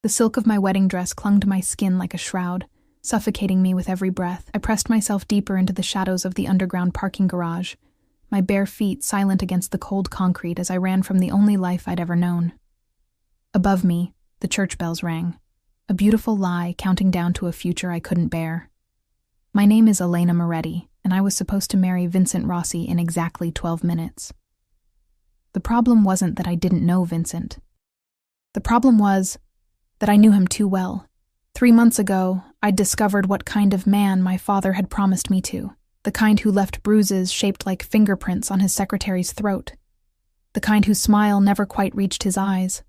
The silk of my wedding dress clung to my skin like a shroud, suffocating me with every breath. I pressed myself deeper into the shadows of the underground parking garage, my bare feet silent against the cold concrete as I ran from the only life I'd ever known. Above me, the church bells rang, a beautiful lie counting down to a future I couldn't bear. My name is Elena Moretti, and I was supposed to marry Vincent Rossi in exactly 12 minutes. The problem wasn't that I didn't know Vincent. The problem was that I knew him too well. 3 months ago, I'd discovered what kind of man my father had promised me to, the kind who left bruises shaped like fingerprints on his secretary's throat, the kind whose smile never quite reached his eyes,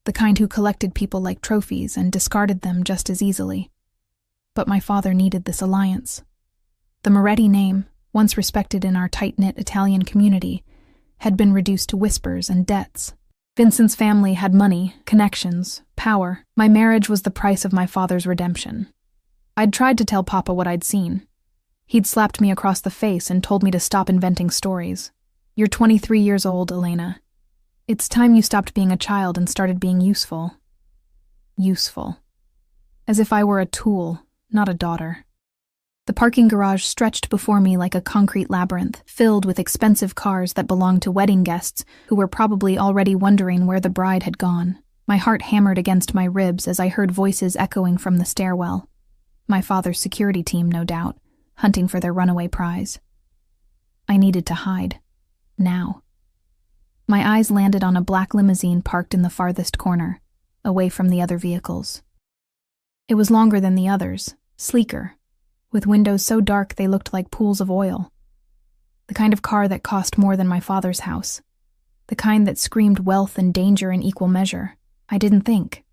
the kind who collected people like trophies and discarded them just as easily. But my father needed this alliance. The Moretti name, once respected in our tight-knit Italian community, had been reduced to whispers and debts. Vincent's family had money, connections, power. My marriage was the price of my father's redemption. I'd tried to tell Papa what I'd seen. He'd slapped me across the face and told me to stop inventing stories. You're 23 years old, Elena. It's time you stopped being a child and started being useful. Useful. As if I were a tool, not a daughter. The parking garage stretched before me like a concrete labyrinth, filled with expensive cars that belonged to wedding guests who were probably already wondering where the bride had gone. My heart hammered against my ribs as I heard voices echoing from the stairwell. My father's security team, no doubt, hunting for their runaway prize. I needed to hide. Now. My eyes landed on a black limousine parked in the farthest corner, away from the other vehicles. It was longer than the others, sleeker, with windows so dark they looked like pools of oil. The kind of car that cost more than my father's house. The kind that screamed wealth and danger in equal measure. I didn't think.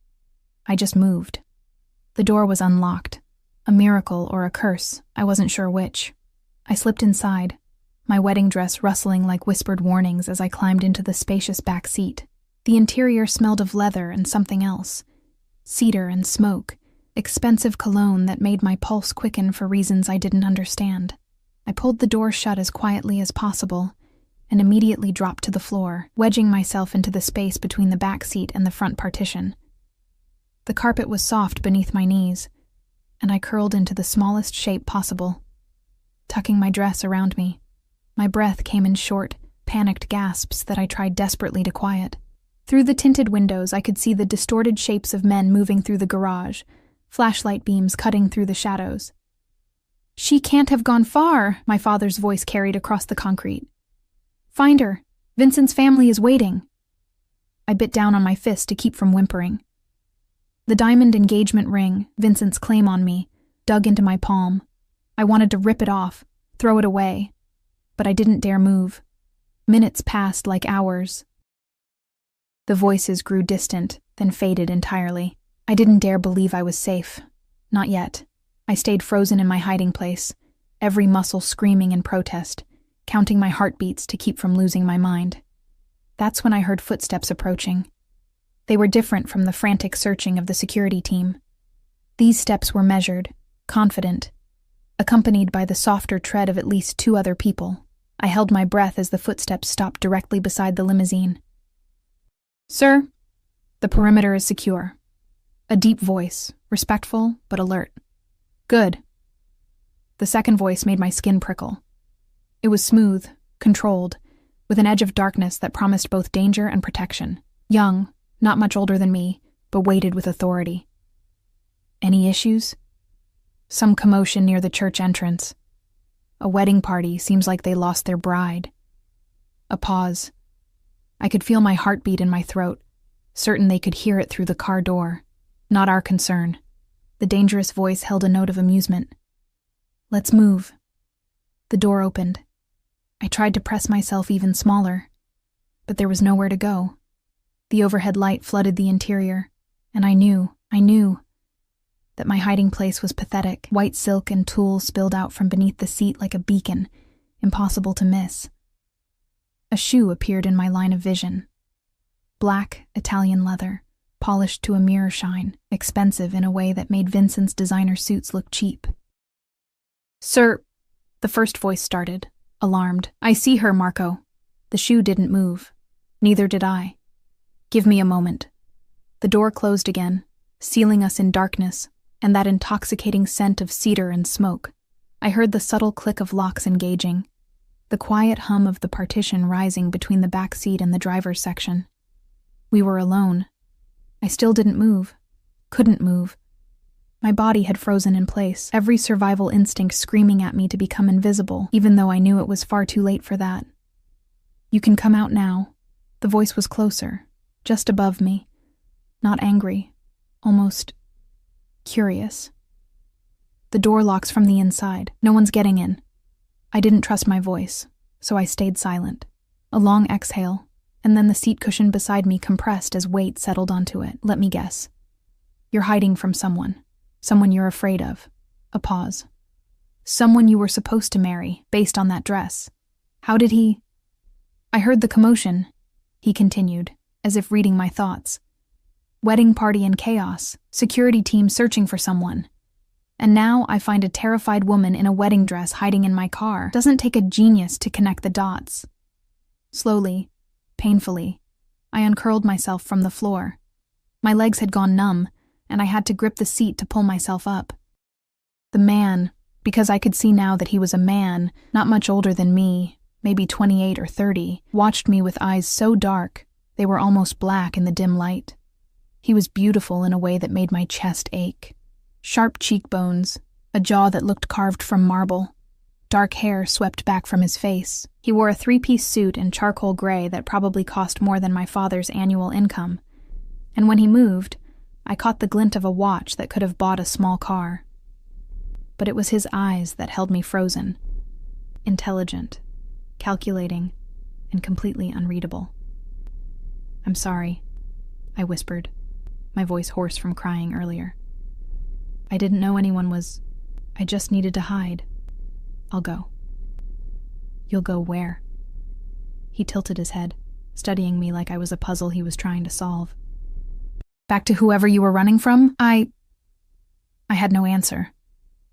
I just moved. The door was unlocked. A miracle or a curse, I wasn't sure which. I slipped inside, my wedding dress rustling like whispered warnings as I climbed into the spacious back seat. The interior smelled of leather and something else. Cedar and smoke. Expensive cologne that made my pulse quicken for reasons I didn't understand. I pulled the door shut as quietly as possible and immediately dropped to the floor, wedging myself into the space between the back seat and the front partition. The carpet was soft beneath my knees, and I curled into the smallest shape possible, tucking my dress around me. My breath came in short, panicked gasps that I tried desperately to quiet. Through the tinted windows, I could see the distorted shapes of men moving through the garage, flashlight beams cutting through the shadows. "She can't have gone far," my father's voice carried across the concrete. "Find her. Vincent's family is waiting." I bit down on my fist to keep from whimpering. The diamond engagement ring, Vincent's claim on me, dug into my palm. I wanted to rip it off, throw it away, but I didn't dare move. Minutes passed like hours. The voices grew distant, then faded entirely. I didn't dare believe I was safe. Not yet. I stayed frozen in my hiding place, every muscle screaming in protest, counting my heartbeats to keep from losing my mind. That's when I heard footsteps approaching. They were different from the frantic searching of the security team. These steps were measured, confident, accompanied by the softer tread of at least 2 other people. I held my breath as the footsteps stopped directly beside the limousine. "Sir, the perimeter is secure." A deep voice, respectful but alert. "Good." The second voice made my skin prickle. It was smooth, controlled, with an edge of darkness that promised both danger and protection. Young, not much older than me, but weighted with authority. "Any issues?" "Some commotion near the church entrance. A wedding party, seems like they lost their bride." A pause. I could feel my heartbeat in my throat, certain they could hear it through the car door. Not our concern. The dangerous voice held a note of amusement. "Let's move." The door opened. I tried to press myself even smaller, but there was nowhere to go. The overhead light flooded the interior, and I knew that my hiding place was pathetic. White silk and tulle spilled out from beneath the seat like a beacon, impossible to miss. A shoe appeared in my line of vision. Black Italian leather, polished to a mirror shine, expensive in a way that made Vincent's designer suits look cheap. "Sir," the first voice started, alarmed. "I see her, Marco." The shoe didn't move. Neither did I. "Give me a moment." The door closed again, sealing us in darkness and that intoxicating scent of cedar and smoke. I heard the subtle click of locks engaging, the quiet hum of the partition rising between the back seat and the driver's section. We were alone. I still didn't move, couldn't move. My body had frozen in place, every survival instinct screaming at me to become invisible, even though I knew it was far too late for that. "You can come out now." The voice was closer, just above me. Not angry, almost curious. "The door locks from the inside. No one's getting in." I didn't trust my voice, so I stayed silent. A long exhale, and then the seat cushion beside me compressed as weight settled onto it. "Let me guess. You're hiding from someone. Someone you're afraid of." A pause. "Someone you were supposed to marry, based on that dress. How did he—" "I heard the commotion," he continued, as if reading my thoughts. "Wedding party and chaos, security team searching for someone. And now I find a terrified woman in a wedding dress hiding in my car. Doesn't take a genius to connect the dots." Slowly, painfully, I uncurled myself from the floor. My legs had gone numb, and I had to grip the seat to pull myself up. The man, because I could see now that he was a man, not much older than me, maybe 28 or 30, watched me with eyes so dark they were almost black in the dim light. He was beautiful in a way that made my chest ache. Sharp cheekbones, a jaw that looked carved from marble, dark hair swept back from his face. He wore a three-piece suit in charcoal gray that probably cost more than my father's annual income. And when he moved, I caught the glint of a watch that could have bought a small car. But it was his eyes that held me frozen. Intelligent, calculating, and completely unreadable. "I'm sorry," I whispered, my voice hoarse from crying earlier. "I didn't know anyone was... I just needed to hide. I'll go." "You'll go where?" He tilted his head, studying me like I was a puzzle he was trying to solve. "Back to whoever you were running from?" I had no answer.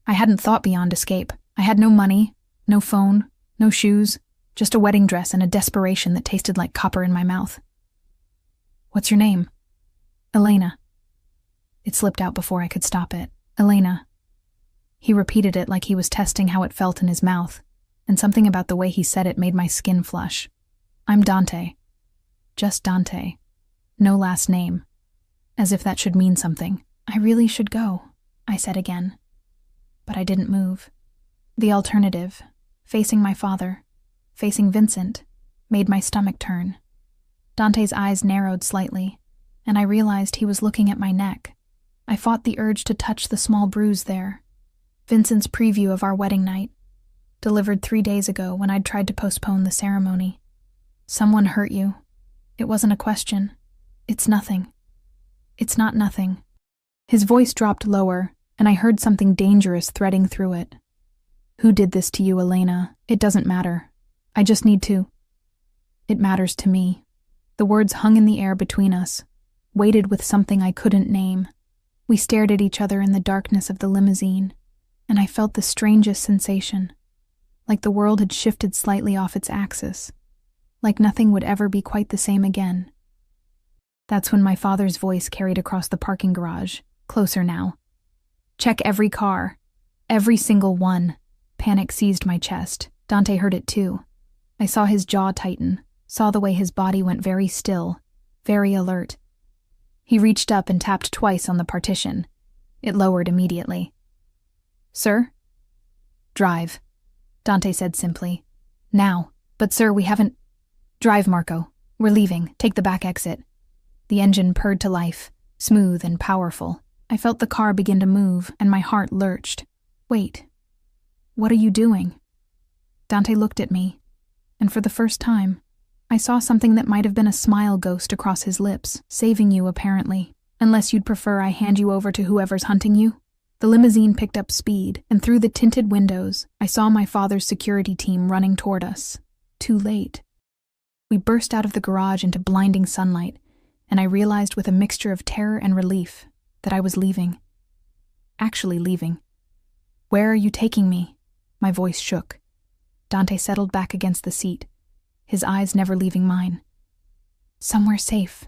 I hadn't thought beyond escape. I had no money, no phone, no shoes, just a wedding dress and a desperation that tasted like copper in my mouth. "What's your name?" "Elena." It slipped out before I could stop it. "Elena." He repeated it like he was testing how it felt in his mouth, and something about the way he said it made my skin flush. "I'm Dante. Just Dante. No last name. As if that should mean something. "I really should go," I said again. But I didn't move. The alternative, facing my father, facing Vincent, made my stomach turn. Dante's eyes narrowed slightly, and I realized he was looking at my neck. I fought the urge to touch the small bruise there. Vincent's preview of our wedding night, delivered 3 days ago when I'd tried to postpone the ceremony. "Someone hurt you. It wasn't a question. It's nothing. It's not nothing." His voice dropped lower, and I heard something dangerous threading through it. "Who did this to you, Elena? It doesn't matter. I just need to." "It matters to me." The words hung in the air between us, weighted with something I couldn't name. We stared at each other in the darkness of the limousine, and I felt the strangest sensation, like the world had shifted slightly off its axis, like nothing would ever be quite the same again. That's when my father's voice carried across the parking garage, closer now. "Check every car. Every single one." Panic seized my chest. Dante heard it too. I saw his jaw tighten, saw the way his body went very still, very alert. He reached up and tapped twice on the partition. It lowered immediately. "Sir?" "Drive," Dante said simply. "Now. But sir, we haven't—" "Drive, Marco. We're leaving. Take the back exit." The engine purred to life, smooth and powerful. I felt the car begin to move, and my heart lurched. "Wait. What are you doing?" Dante looked at me, and for the first time, I saw something that might have been a smile ghost across his lips. "Saving you, apparently. Unless you'd prefer I hand you over to whoever's hunting you?" The limousine picked up speed, and through the tinted windows, I saw my father's security team running toward us. Too late. We burst out of the garage into blinding sunlight, and I realized with a mixture of terror and relief that I was leaving. Actually leaving. "Where are you taking me?" My voice shook. Dante settled back against the seat, his eyes never leaving mine. "Somewhere safe.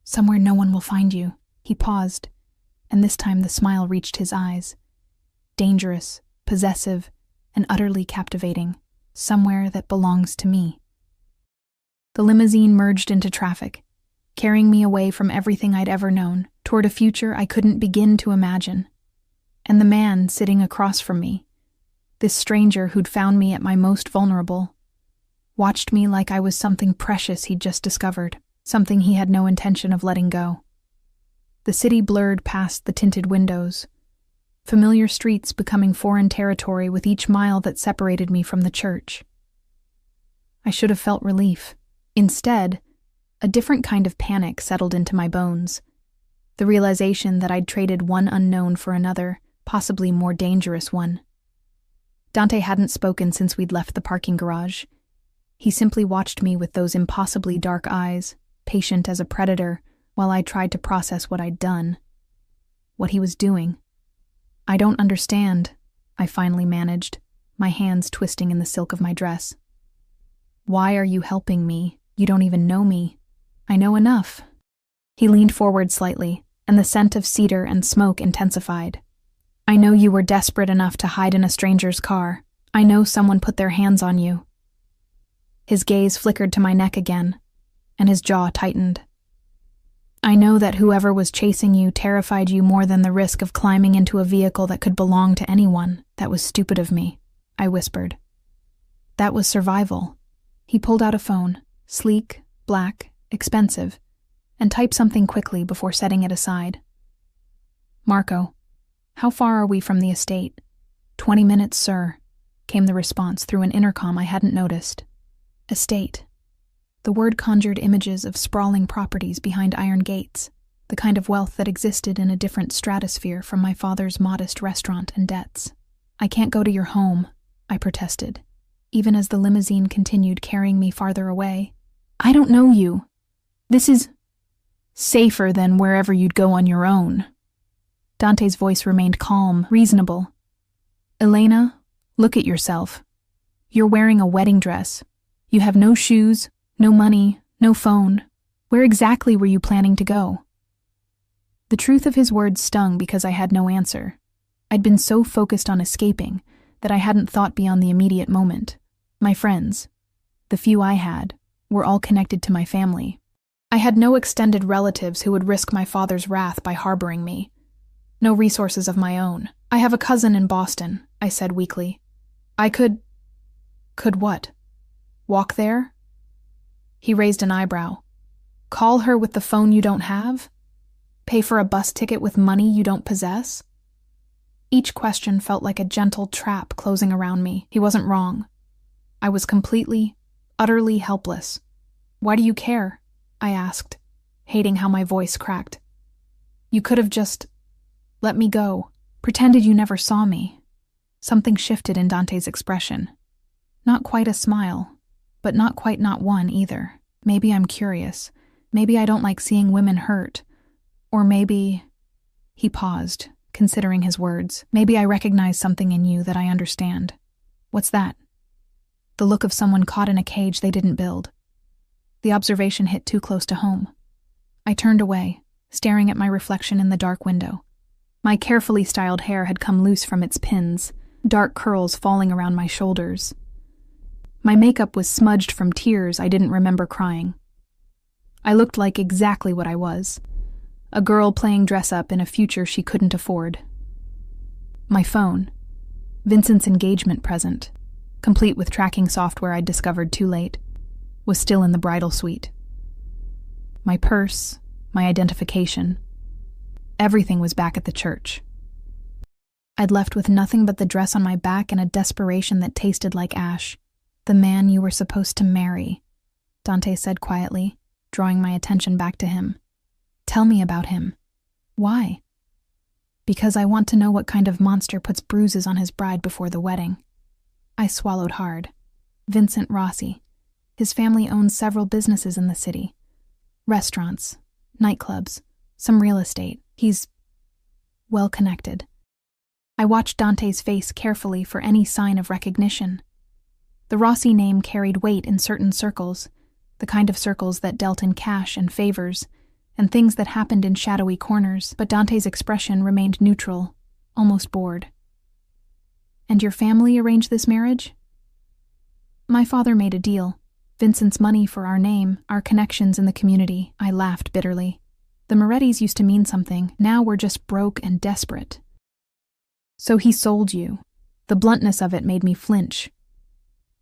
Somewhere no one will find you." He paused, and this time the smile reached his eyes. Dangerous, possessive, and utterly captivating, somewhere that belongs to me. The limousine merged into traffic, carrying me away from everything I'd ever known, toward a future I couldn't begin to imagine. And the man sitting across from me, this stranger who'd found me at my most vulnerable, watched me like I was something precious he'd just discovered, something he had no intention of letting go. The city blurred past the tinted windows, familiar streets becoming foreign territory with each mile that separated me from the church. I should have felt relief. Instead, a different kind of panic settled into my bones, the realization that I'd traded one unknown for another, possibly more dangerous one. Dante hadn't spoken since we'd left the parking garage. He simply watched me with those impossibly dark eyes, patient as a predator, while I tried to process what I'd done, what he was doing. "I don't understand," I finally managed, my hands twisting in the silk of my dress. "Why are you helping me? You don't even know me." "I know enough." He leaned forward slightly, and the scent of cedar and smoke intensified. "I know you were desperate enough to hide in a stranger's car. I know someone put their hands on you." His gaze flickered to my neck again, and his jaw tightened. "I know that whoever was chasing you terrified you more than the risk of climbing into a vehicle that could belong to anyone. That was stupid of me," I whispered. "That was survival." He pulled out a phone, sleek, black, expensive, and typed something quickly before setting it aside. "Marco, how far are we from the estate?" "20 minutes, sir," came the response through an intercom I hadn't noticed. Estate. The word conjured images of sprawling properties behind iron gates, the kind of wealth that existed in a different stratosphere from my father's modest restaurant and debts. "I can't go to your home," I protested, even as the limousine continued carrying me farther away. "I don't know you. This is safer than wherever you'd go on your own." Dante's voice remained calm, reasonable. "Elena, look at yourself. You're wearing a wedding dress. You have no shoes, no money, no phone. Where exactly were you planning to go?" The truth of his words stung because I had no answer. I'd been so focused on escaping that I hadn't thought beyond the immediate moment. My friends, the few I had, were all connected to my family. I had no extended relatives who would risk my father's wrath by harboring me. No resources of my own. "I have a cousin in Boston," I said weakly. "I could..." "Could what? Walk there?" He raised an eyebrow. "Call her with the phone you don't have? Pay for a bus ticket with money you don't possess?" Each question felt like a gentle trap closing around me. He wasn't wrong. I was completely, utterly helpless. "Why do you care?" I asked, hating how my voice cracked. "You could have just let me go, pretended you never saw me." Something shifted in Dante's expression. Not quite a smile, but not quite not one either. Maybe I'm curious. Maybe I don't like seeing women hurt. Or maybe... He paused, considering his words. "Maybe I recognize something in you that I understand." "What's that?" "The look of someone caught in a cage they didn't build." The observation hit too close to home. I turned away, staring at my reflection in the dark window. My carefully styled hair had come loose from its pins, dark curls falling around my shoulders. My makeup was smudged from tears I didn't remember crying. I looked like exactly what I was, a girl playing dress-up in a future she couldn't afford. My phone, Vincent's engagement present, complete with tracking software I'd discovered too late, was still in the bridal suite. My purse, my identification, everything was back at the church. I'd left with nothing but the dress on my back and a desperation that tasted like ash. "The man you were supposed to marry," Dante said quietly, drawing my attention back to him. "Tell me about him." "Why?" "Because I want to know what kind of monster puts bruises on his bride before the wedding." I swallowed hard. Vincent Rossi. His family owns several businesses in the city. Restaurants, nightclubs, some real estate. He's well connected. I watched Dante's face carefully for any sign of recognition. The Rossi name carried weight in certain circles, the kind of circles that dealt in cash and favors, and things that happened in shadowy corners, but Dante's expression remained neutral, almost bored. "And your family arranged this marriage?" "My father made a deal. Vincent's money for our name, our connections in the community." I laughed bitterly. The Morettis used to mean something. Now we're just broke and desperate. "So he sold you." The bluntness of it made me flinch.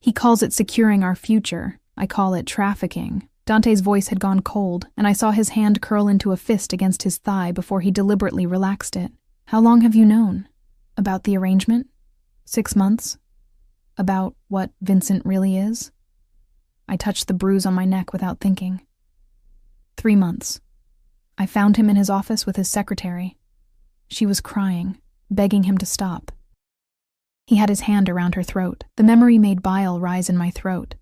"He calls it securing our future. I call it trafficking." Dante's voice had gone cold, and I saw his hand curl into a fist against his thigh before he deliberately relaxed it. "How long have you known? About the arrangement? 6 months? About what Vincent really is?" I touched the bruise on my neck without thinking. 3 months. I found him in his office with his secretary. She was crying, begging him to stop. He had his hand around her throat. The memory made bile rise in my throat.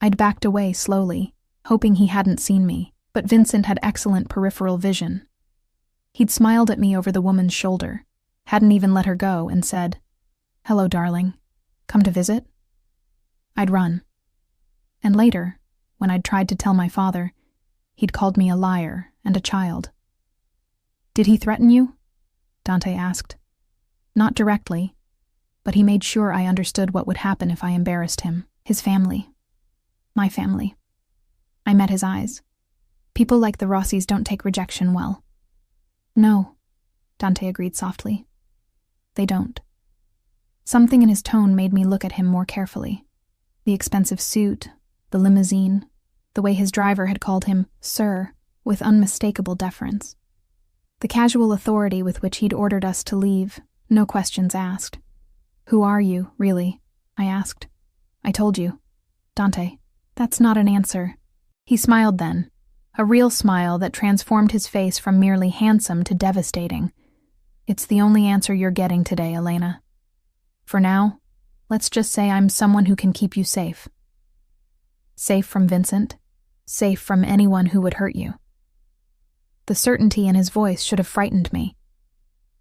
I'd backed away slowly, hoping he hadn't seen me, but Vincent had excellent peripheral vision. He'd smiled at me over the woman's shoulder, hadn't even let her go, and said, "Hello, darling. Come to visit?" I'd run. And later, when I'd tried to tell my father, he'd called me a liar and a child. "Did he threaten you?" Dante asked. "Not directly, but he made sure I understood what would happen if I embarrassed him. His family. My family." I met his eyes. "People like the Rossis don't take rejection well." "No," Dante agreed softly. "They don't." Something in his tone made me look at him more carefully. The expensive suit, the limousine, the way his driver had called him "Sir" with unmistakable deference. The casual authority with which he'd ordered us to leave, no questions asked. "Who are you, really?" I asked. "I told you." "Dante." "That's not an answer." He smiled then, a real smile that transformed his face from merely handsome to devastating. "It's the only answer you're getting today, Elena. For now, let's just say I'm someone who can keep you safe. Safe from Vincent, safe from anyone who would hurt you." The certainty in his voice should have frightened me.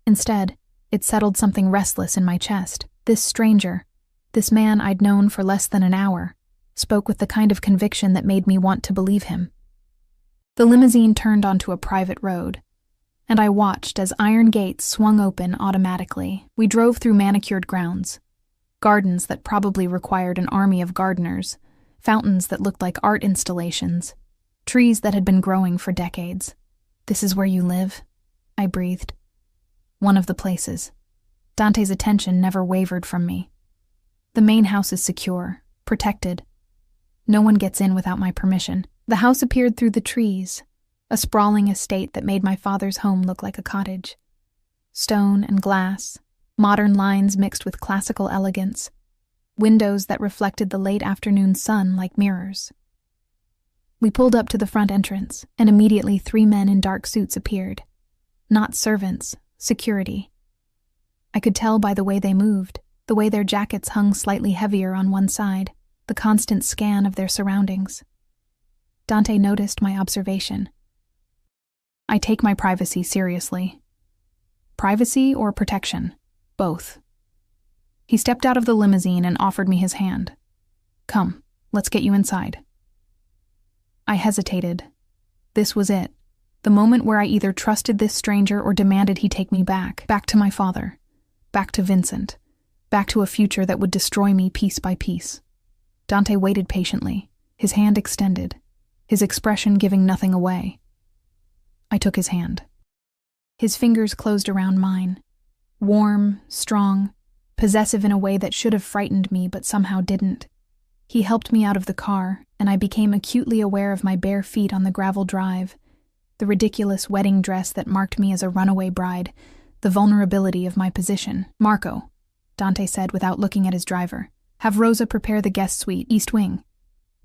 Instead, it settled something restless in my chest. This stranger, this man I'd known for less than an hour, spoke with the kind of conviction that made me want to believe him. The limousine turned onto a private road, and I watched as iron gates swung open automatically. We drove through manicured grounds, gardens that probably required an army of gardeners, fountains that looked like art installations, trees that had been growing for decades. "This is where you live?" I breathed. "One of the places." Dante's attention never wavered from me. "The main house is secure, protected. No one gets in without my permission." The house appeared through the trees, a sprawling estate that made my father's home look like a cottage. Stone and glass, modern lines mixed with classical elegance, windows that reflected the late afternoon sun like mirrors. We pulled up to the front entrance, and immediately 3 men in dark suits appeared. Not servants, security. I could tell by the way they moved, the way their jackets hung slightly heavier on one side, the constant scan of their surroundings. Dante noticed my observation. "I take my privacy seriously." "Privacy or protection?" "Both." He stepped out of the limousine and offered me his hand. "Come, let's get you inside." I hesitated. This was it, the moment where I either trusted this stranger or demanded he take me back to my father, back to Vincent, back to a future that would destroy me piece by piece. Dante waited patiently, his hand extended, his expression giving nothing away. I took his hand. His fingers closed around mine, warm, strong, possessive in a way that should have frightened me but somehow didn't. He helped me out of the car, and I became acutely aware of my bare feet on the gravel drive, the ridiculous wedding dress that marked me as a runaway bride, the vulnerability of my position. "Marco," Dante said without looking at his driver, "have Rosa prepare the guest suite, East Wing,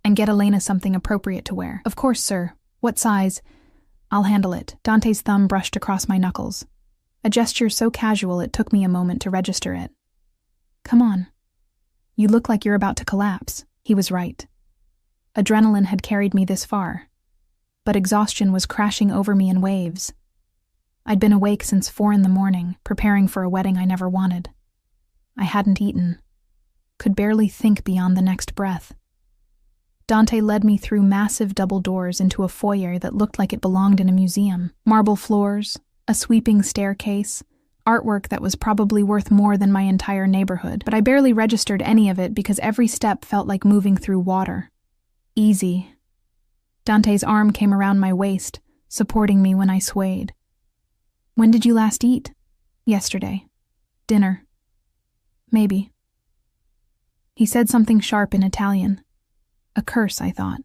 and get Elena something appropriate to wear." "Of course, sir. What size?" "I'll handle it." Dante's thumb brushed across my knuckles, a gesture so casual it took me a moment to register it. "Come on. You look like you're about to collapse." He was right. Adrenaline had carried me this far, but exhaustion was crashing over me in waves. I'd been awake since 4 a.m, preparing for a wedding I never wanted. I hadn't eaten, could barely think beyond the next breath. Dante led me through massive double doors into a foyer that looked like it belonged in a museum. Marble floors, a sweeping staircase, artwork that was probably worth more than my entire neighborhood, but I barely registered any of it because every step felt like moving through water. Easy. Dante's arm came around my waist, supporting me when I swayed. "When did you last eat?" "Yesterday. Dinner." "Maybe." He said something sharp in Italian. A curse, I thought.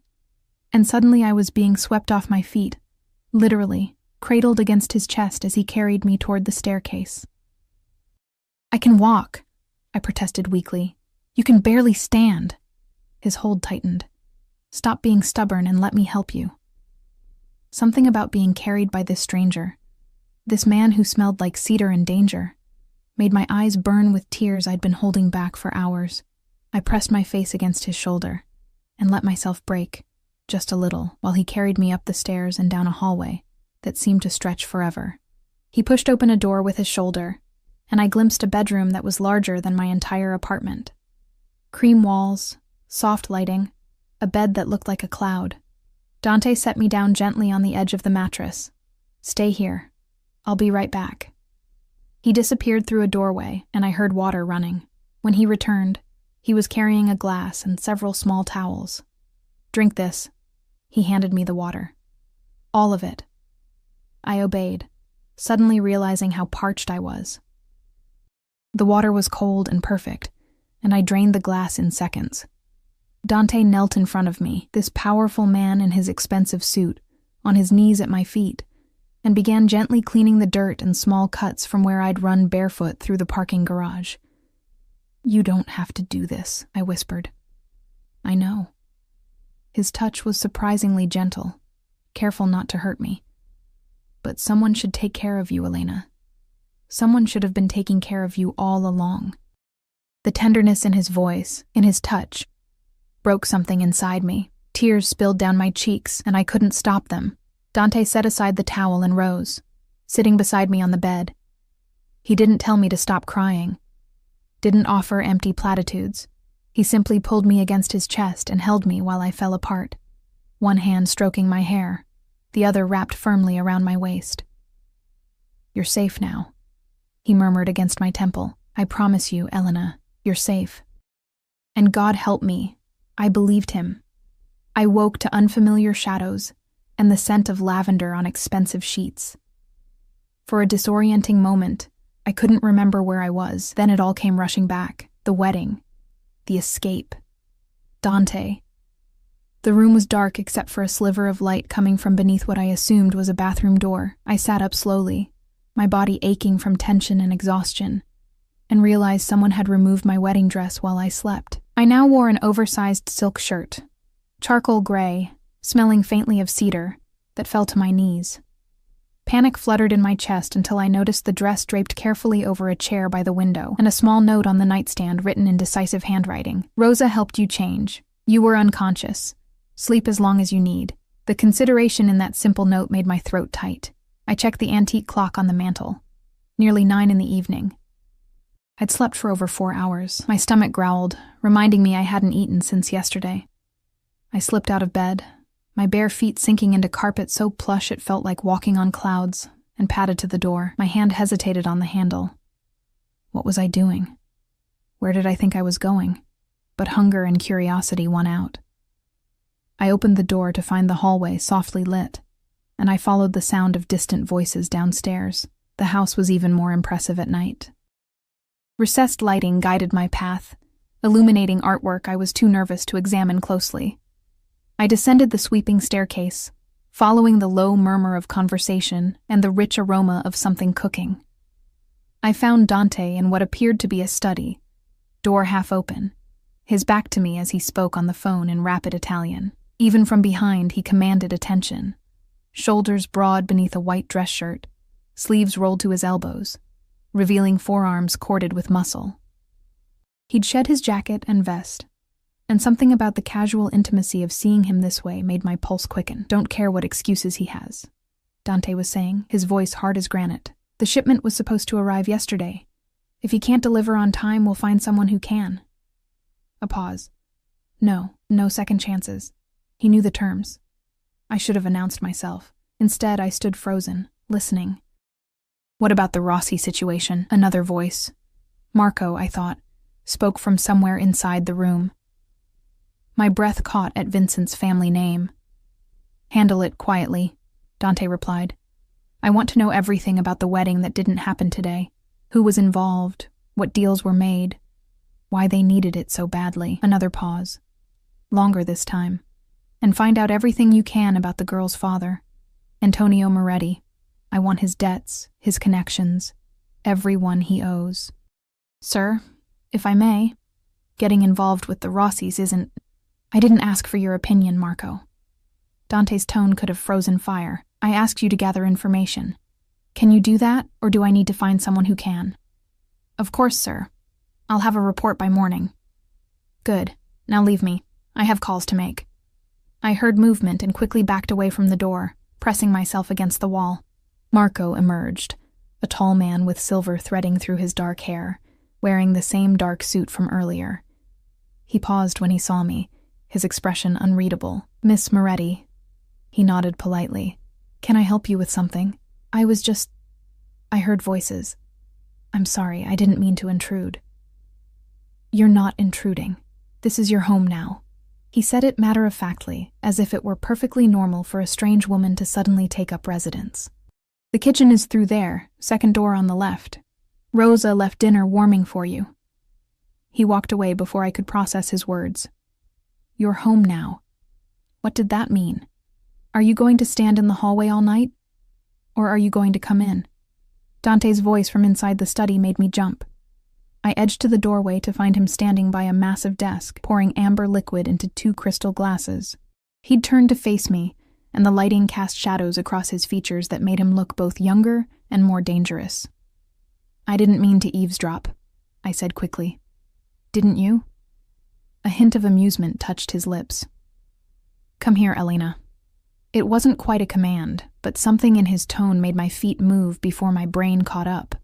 And suddenly I was being swept off my feet, literally, cradled against his chest as he carried me toward the staircase. "I can walk," I protested weakly. "You can barely stand." His hold tightened. "Stop being stubborn and let me help you." Something about being carried by this stranger, this man who smelled like cedar and danger, made my eyes burn with tears I'd been holding back for hours. I pressed my face against his shoulder and let myself break, just a little, while he carried me up the stairs and down a hallway that seemed to stretch forever. He pushed open a door with his shoulder, and I glimpsed a bedroom that was larger than my entire apartment. Cream walls, soft lighting, a bed that looked like a cloud. Dante set me down gently on the edge of the mattress. "Stay here. I'll be right back." He disappeared through a doorway, and I heard water running. When he returned, he was carrying a glass and several small towels. "Drink this." He handed me the water. All of it. I obeyed, suddenly realizing how parched I was. The water was cold and perfect, and I drained the glass in seconds. Dante knelt in front of me, this powerful man in his expensive suit, on his knees at my feet, and began gently cleaning the dirt and small cuts from where I'd run barefoot through the parking garage. "You don't have to do this," I whispered. "I know." His touch was surprisingly gentle, careful not to hurt me. "But someone should take care of you, Elena. Someone should have been taking care of you all along." The tenderness in his voice, in his touch, broke something inside me. Tears spilled down my cheeks, and I couldn't stop them. Dante set aside the towel and rose, sitting beside me on the bed. He didn't tell me to stop crying, didn't offer empty platitudes. He simply pulled me against his chest and held me while I fell apart, one hand stroking my hair, the other wrapped firmly around my waist. "You're safe now," he murmured against my temple. "I promise you, Elena, you're safe." And God help me, I believed him. I woke to unfamiliar shadows and the scent of lavender on expensive sheets. For a disorienting moment, I couldn't remember where I was. Then it all came rushing back. The wedding. The escape. Dante. The room was dark except for a sliver of light coming from beneath what I assumed was a bathroom door. I sat up slowly, my body aching from tension and exhaustion, and realized someone had removed my wedding dress while I slept. I now wore an oversized silk shirt, charcoal gray, smelling faintly of cedar, that fell to my knees. Panic fluttered in my chest until I noticed the dress draped carefully over a chair by the window and a small note on the nightstand written in decisive handwriting. "Rosa helped you change. You were unconscious. Sleep as long as you need." The consideration in that simple note made my throat tight. I checked the antique clock on the mantel. Nearly 9 in the evening. I'd slept for over 4 hours. My stomach growled, reminding me I hadn't eaten since yesterday. I slipped out of bed, my bare feet sinking into carpet so plush it felt like walking on clouds, and padded to the door. My hand hesitated on the handle. What was I doing? Where did I think I was going? But hunger and curiosity won out. I opened the door to find the hallway softly lit, and I followed the sound of distant voices downstairs. The house was even more impressive at night. Recessed lighting guided my path, illuminating artwork I was too nervous to examine closely. I descended the sweeping staircase, following the low murmur of conversation and the rich aroma of something cooking. I found Dante in what appeared to be a study, door half open, his back to me as he spoke on the phone in rapid Italian. Even from behind, he commanded attention. Shoulders broad beneath a white dress shirt, sleeves rolled to his elbows, revealing forearms corded with muscle. He'd shed his jacket and vest, and something about the casual intimacy of seeing him this way made my pulse quicken. "Don't care what excuses he has," Dante was saying, his voice hard as granite. "The shipment was supposed to arrive yesterday. If he can't deliver on time, we'll find someone who can." A pause. No second chances. He knew the terms. I should have announced myself. Instead, I stood frozen, listening. What about the Rossi situation? Another voice. Marco, I thought, spoke from somewhere inside the room. My breath caught at Vincent's family name. Handle it quietly, Dante replied. I want to know everything about the wedding that didn't happen today. Who was involved, what deals were made, why they needed it so badly. Another pause. Longer this time. And find out everything you can about the girl's father, Antonio Moretti. I want his debts, his connections, everyone he owes. Sir, if I may, getting involved with the Rossis isn't... I didn't ask for your opinion, Marco. Dante's tone could have frozen fire. I asked you to gather information. Can you do that, or do I need to find someone who can? Of course, sir. I'll have a report by morning. Good. Now leave me. I have calls to make. I heard movement and quickly backed away from the door, pressing myself against the wall. Marco emerged, a tall man with silver threading through his dark hair, wearing the same dark suit from earlier. He paused when he saw me, his expression unreadable. Miss Moretti. He nodded politely. Can I help you with something? I heard voices. I'm sorry, I didn't mean to intrude. You're not intruding. This is your home now. He said it matter-of-factly, as if it were perfectly normal for a strange woman to suddenly take up residence. The kitchen is through there, second door on the left. Rosa left dinner warming for you. He walked away before I could process his words. You're home now. What did that mean? Are you going to stand in the hallway all night? Or are you going to come in? Dante's voice from inside the study made me jump. I edged to the doorway to find him standing by a massive desk, pouring amber liquid into 2 crystal glasses. He'd turned to face me, and the lighting cast shadows across his features that made him look both younger and more dangerous. I didn't mean to eavesdrop, I said quickly. Didn't you? A hint of amusement touched his lips. Come here, Elena. It wasn't quite a command, but something in his tone made my feet move before my brain caught up.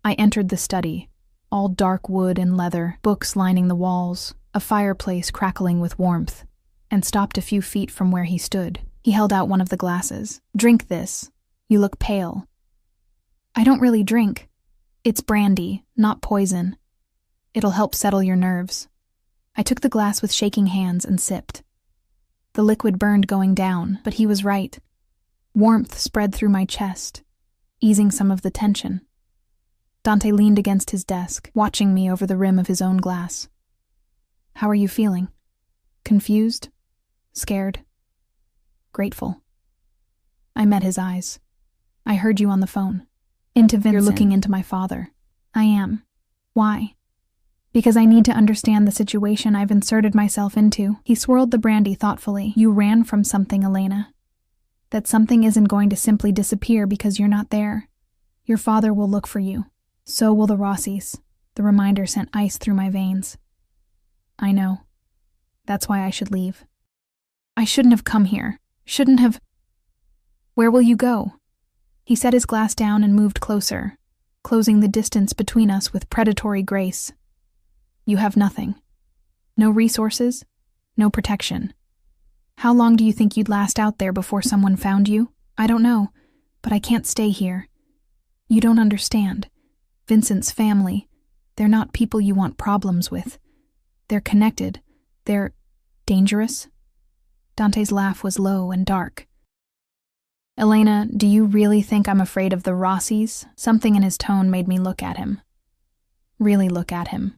I entered the study, all dark wood and leather, books lining the walls, a fireplace crackling with warmth, and stopped a few feet from where he stood. He held out one of the glasses. Drink this. You look pale. I don't really drink. It's brandy, not poison. It'll help settle your nerves. I took the glass with shaking hands and sipped. The liquid burned going down, but he was right. Warmth spread through my chest, easing some of the tension. Dante leaned against his desk, watching me over the rim of his own glass. How are you feeling? Confused? Scared? Grateful? I met his eyes. I heard you on the phone. Into Vincent. You're looking into my father. I am. Why? Because I need to understand the situation I've inserted myself into. He swirled the brandy thoughtfully. You ran from something, Elena. That something isn't going to simply disappear because you're not there. Your father will look for you. So will the Rossis. The reminder sent ice through my veins. I know. That's why I should leave. I shouldn't have come here. Shouldn't have... Where will you go? He set his glass down and moved closer, closing the distance between us with predatory grace. You have nothing. No resources, no protection. How long do you think you'd last out there before someone found you? I don't know, but I can't stay here. You don't understand. Vincent's family, they're not people you want problems with. They're connected. They're dangerous. Dante's laugh was low and dark. Elena, do you really think I'm afraid of the Rossis? Something in his tone made me look at him. Really look at him.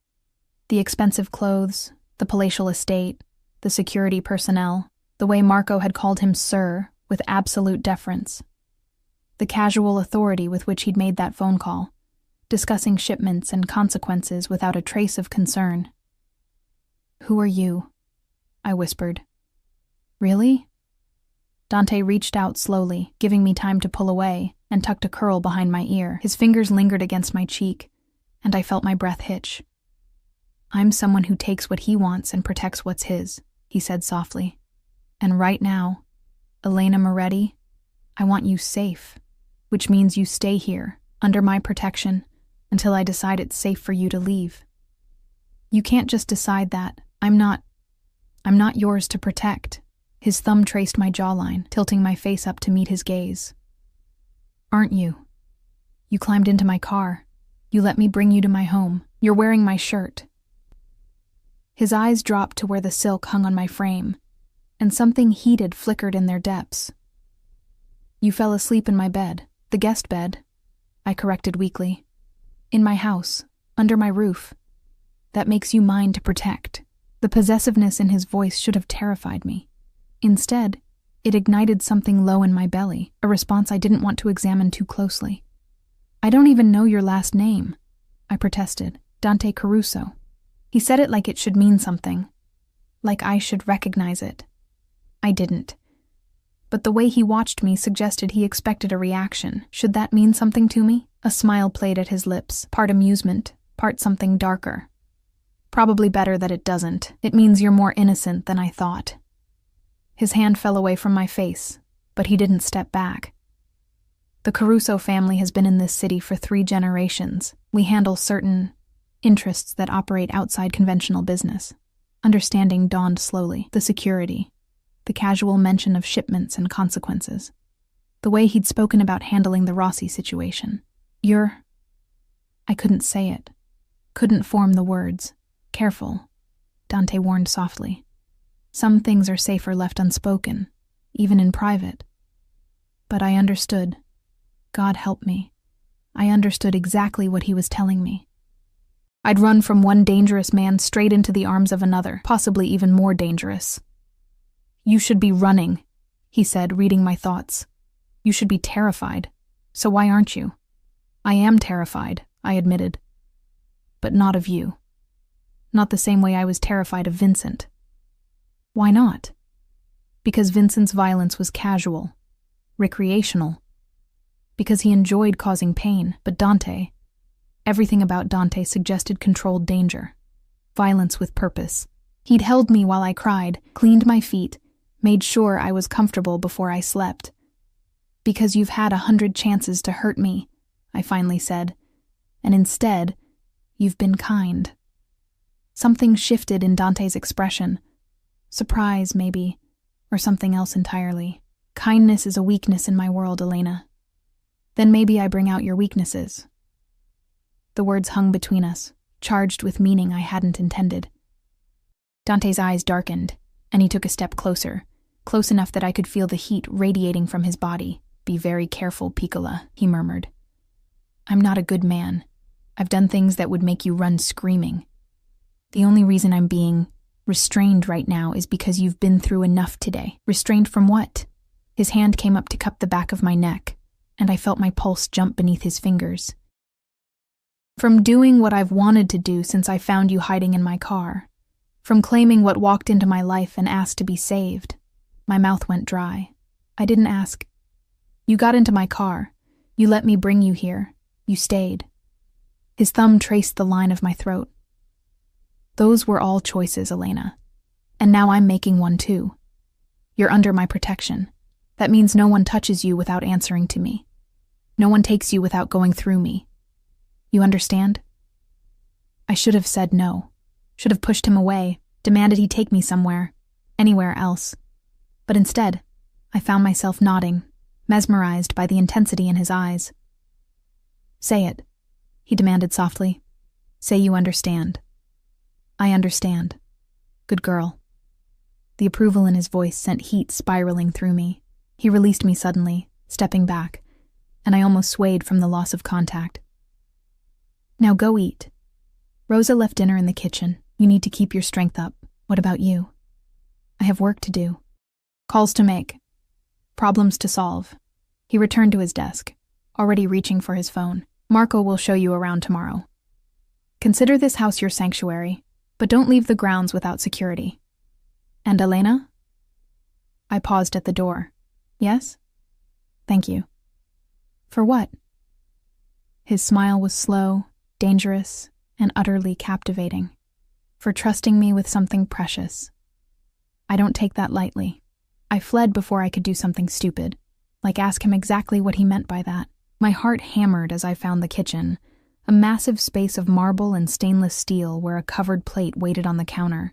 The expensive clothes, the palatial estate, the security personnel, the way Marco had called him sir, with absolute deference. The casual authority with which he'd made that phone call, discussing shipments and consequences without a trace of concern. Who are you? I whispered. Really? Dante reached out slowly, giving me time to pull away, and tucked a curl behind my ear. His fingers lingered against my cheek, and I felt my breath hitch. I'm someone who takes what he wants and protects what's his, he said softly. And right now, Elena Moretti, I want you safe, which means you stay here, under my protection, until I decide it's safe for you to leave. You can't just decide that. I'm not... I'm not yours to protect. His thumb traced my jawline, tilting my face up to meet his gaze. Aren't you? You climbed into my car. You let me bring you to my home. You're wearing my shirt. His eyes dropped to where the silk hung on my frame, and something heated flickered in their depths. You fell asleep in my bed, the guest bed, I corrected weakly. In my house, under my roof. That makes you mine to protect. The possessiveness in his voice should have terrified me. Instead, it ignited something low in my belly, a response I didn't want to examine too closely. I don't even know your last name, I protested. Dante Caruso. He said it like it should mean something, like I should recognize it. I didn't. But the way he watched me suggested he expected a reaction. Should that mean something to me? A smile played at his lips, part amusement, part something darker. Probably better that it doesn't. It means you're more innocent than I thought. His hand fell away from my face, but he didn't step back. The Caruso family has been in this city for 3 generations. We handle certain interests that operate outside conventional business. Understanding dawned slowly. The security, the casual mention of shipments and consequences, the way he'd spoken about handling the Rossi situation. I couldn't say it. Couldn't form the words. Careful, Dante warned softly. Some things are safer left unspoken, even in private. But I understood. God help me. I understood exactly what he was telling me. I'd run from one dangerous man straight into the arms of another, possibly even more dangerous. You should be running, he said, reading my thoughts. You should be terrified. So why aren't you? I am terrified, I admitted. But not of you. Not the same way I was terrified of Vincent. Why not? Because Vincent's violence was casual, recreational. Because he enjoyed causing pain, but Dante, everything about Dante suggested controlled danger, violence with purpose. He'd held me while I cried, cleaned my feet, made sure I was comfortable before I slept. Because you've had 100 chances to hurt me, I finally said, and instead, you've been kind. Something shifted in Dante's expression. Surprise, maybe, or something else entirely. Kindness is a weakness in my world, Elena. Then maybe I bring out your weaknesses. The words hung between us, charged with meaning I hadn't intended. Dante's eyes darkened, and he took a step closer, close enough that I could feel the heat radiating from his body. Be very careful, Piccola, he murmured. I'm not a good man. I've done things that would make you run screaming. The only reason I'm being restrained right now is because you've been through enough today. Restrained from what? His hand came up to cup the back of my neck, and I felt my pulse jump beneath his fingers. From doing what I've wanted to do since I found you hiding in my car. From claiming what walked into my life and asked to be saved. My mouth went dry. I didn't ask. You got into my car. You let me bring you here. You stayed. His thumb traced the line of my throat. Those were all choices, Elena. And now I'm making one too. You're under my protection. That means no one touches you without answering to me. No one takes you without going through me. You understand? I should have said no. Should have pushed him away, demanded he take me somewhere, anywhere else. But instead, I found myself nodding, mesmerized by the intensity in his eyes. Say it, he demanded softly. Say you understand. I understand. Good girl. The approval in his voice sent heat spiraling through me. He released me suddenly, stepping back, and I almost swayed from the loss of contact. Now go eat. Rosa left dinner in the kitchen. You need to keep your strength up. What about you? I have work to do. Calls to make. Problems to solve. He returned to his desk, already reaching for his phone. Marco will show you around tomorrow. Consider this house your sanctuary, but don't leave the grounds without security. And Elena? I paused at the door. Yes? Thank you. For what? His smile was slow, dangerous, and utterly captivating. For trusting me with something precious. I don't take that lightly. I fled before I could do something stupid, like ask him exactly what he meant by that. My heart hammered as I found the kitchen, a massive space of marble and stainless steel where a covered plate waited on the counter.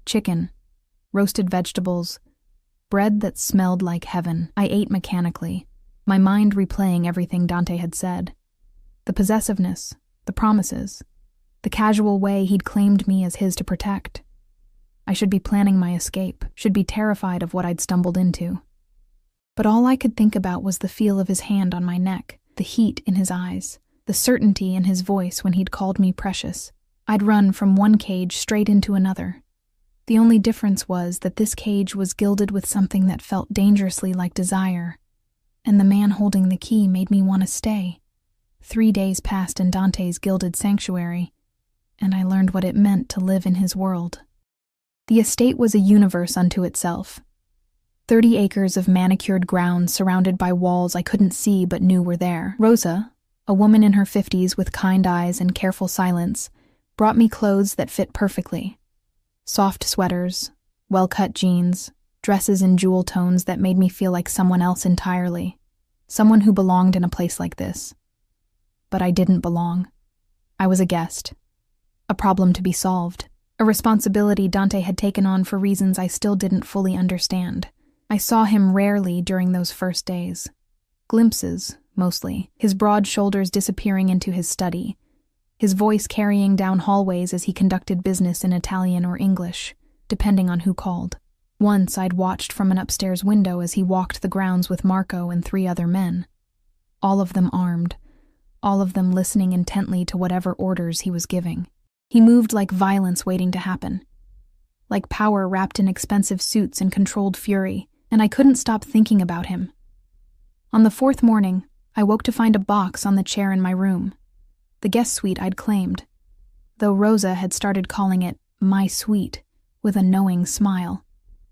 Chicken. roasted vegetables, bread that smelled like heaven. I ate mechanically, my mind replaying everything Dante had said. The possessiveness, the promises, the casual way he'd claimed me as his to protect. I should be planning my escape, should be terrified of what I'd stumbled into. But all I could think about was the feel of his hand on my neck, the heat in his eyes, the certainty in his voice when he'd called me precious. I'd run from one cage straight into another. The only difference was that this cage was gilded with something that felt dangerously like desire, and the man holding the key made me want to stay. 3 days passed in Dante's gilded sanctuary, and I learned what it meant to live in his world. The estate was a universe unto itself. 30 acres of manicured grounds surrounded by walls I couldn't see but knew were there. Rosa, a woman in her 50s with kind eyes and careful silence, brought me clothes that fit perfectly. Soft sweaters, well-cut jeans, dresses in jewel tones that made me feel like someone else entirely. Someone who belonged in a place like this. But I didn't belong. I was a guest. A problem to be solved. A responsibility Dante had taken on for reasons I still didn't fully understand. I saw him rarely during those first days. Glimpses, mostly, his broad shoulders disappearing into his study, his voice carrying down hallways as he conducted business in Italian or English, depending on who called. Once I'd watched from an upstairs window as he walked the grounds with Marco and 3 other men. All of them armed, all of them listening intently to whatever orders he was giving. He moved like violence waiting to happen, like power wrapped in expensive suits and controlled fury, and I couldn't stop thinking about him. On the 4th morning, I woke to find a box on the chair in my room. The guest suite I'd claimed, though Rosa had started calling it my suite with a knowing smile.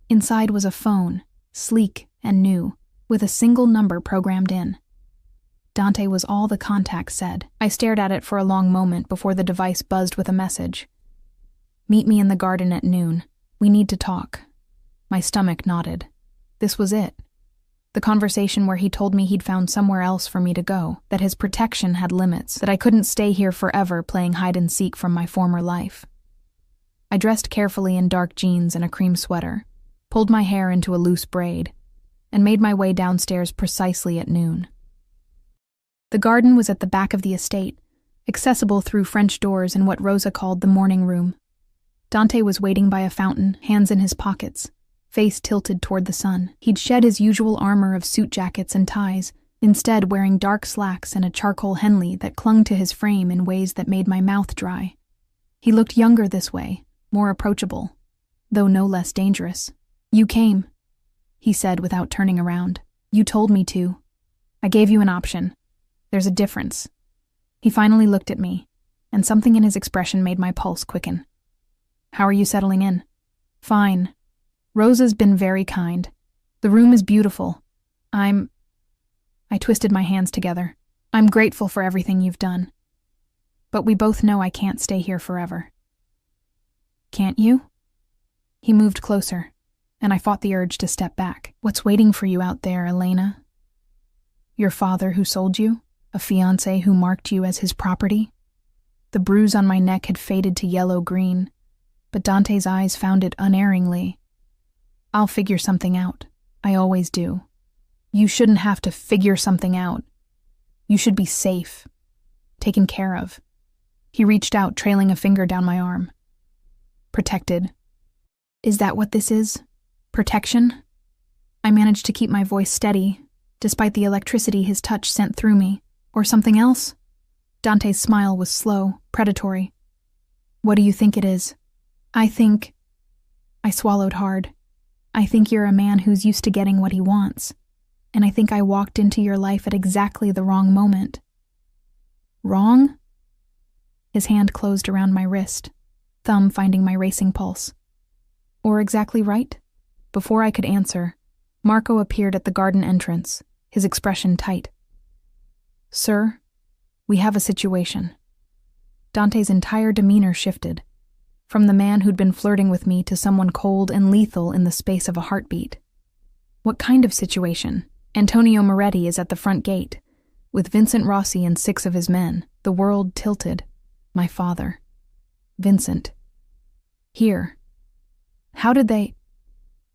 Inside was a phone, sleek and new, with a single number programmed in. Dante was all the contact said. I stared at it for a long moment before the device buzzed with a message. Meet me in the garden at noon. We need to talk. My stomach nodded. This was it. The conversation where he told me he'd found somewhere else for me to go, that his protection had limits, that I couldn't stay here forever playing hide-and-seek from my former life. I dressed carefully in dark jeans and a cream sweater, pulled my hair into a loose braid, and made my way downstairs precisely at noon. The garden was at the back of the estate, accessible through French doors in what Rosa called the morning room. Dante was waiting by a fountain, hands in his pockets, face tilted toward the sun. He'd shed his usual armor of suit jackets and ties, instead wearing dark slacks and a charcoal Henley that clung to his frame in ways that made my mouth dry. He looked younger this way, more approachable, though no less dangerous. You came, he said without turning around. You told me to. I gave you an option. There's a difference. He finally looked at me, and something in his expression made my pulse quicken. How are you settling in? Fine. Rosa's been very kind. The room is beautiful. I twisted my hands together. I'm grateful for everything you've done. But we both know I can't stay here forever. Can't you? He moved closer, and I fought the urge to step back. What's waiting for you out there, Elena? Your father who sold you? A fiancé who marked you as his property? The bruise on my neck had faded to yellow-green, but Dante's eyes found it unerringly. I'll figure something out. I always do. You shouldn't have to figure something out. You should be safe, taken care of. He reached out, trailing a finger down my arm. Protected. Is that what this is? Protection? I managed to keep my voice steady, despite the electricity his touch sent through me. Or something else? Dante's smile was slow, predatory. What do you think it is? I swallowed hard. I think you're a man who's used to getting what he wants, and I think I walked into your life at exactly the wrong moment. Wrong? His hand closed around my wrist, thumb finding my racing pulse. Or exactly right? Before I could answer, Marco appeared at the garden entrance, his expression tight. Sir, we have a situation. Dante's entire demeanor shifted, from the man who'd been flirting with me to someone cold and lethal in the space of a heartbeat. What kind of situation? Antonio Moretti is at the front gate, with Vincent Rossi and 6 of his men, the world tilted. My father. Vincent. Here. How did they...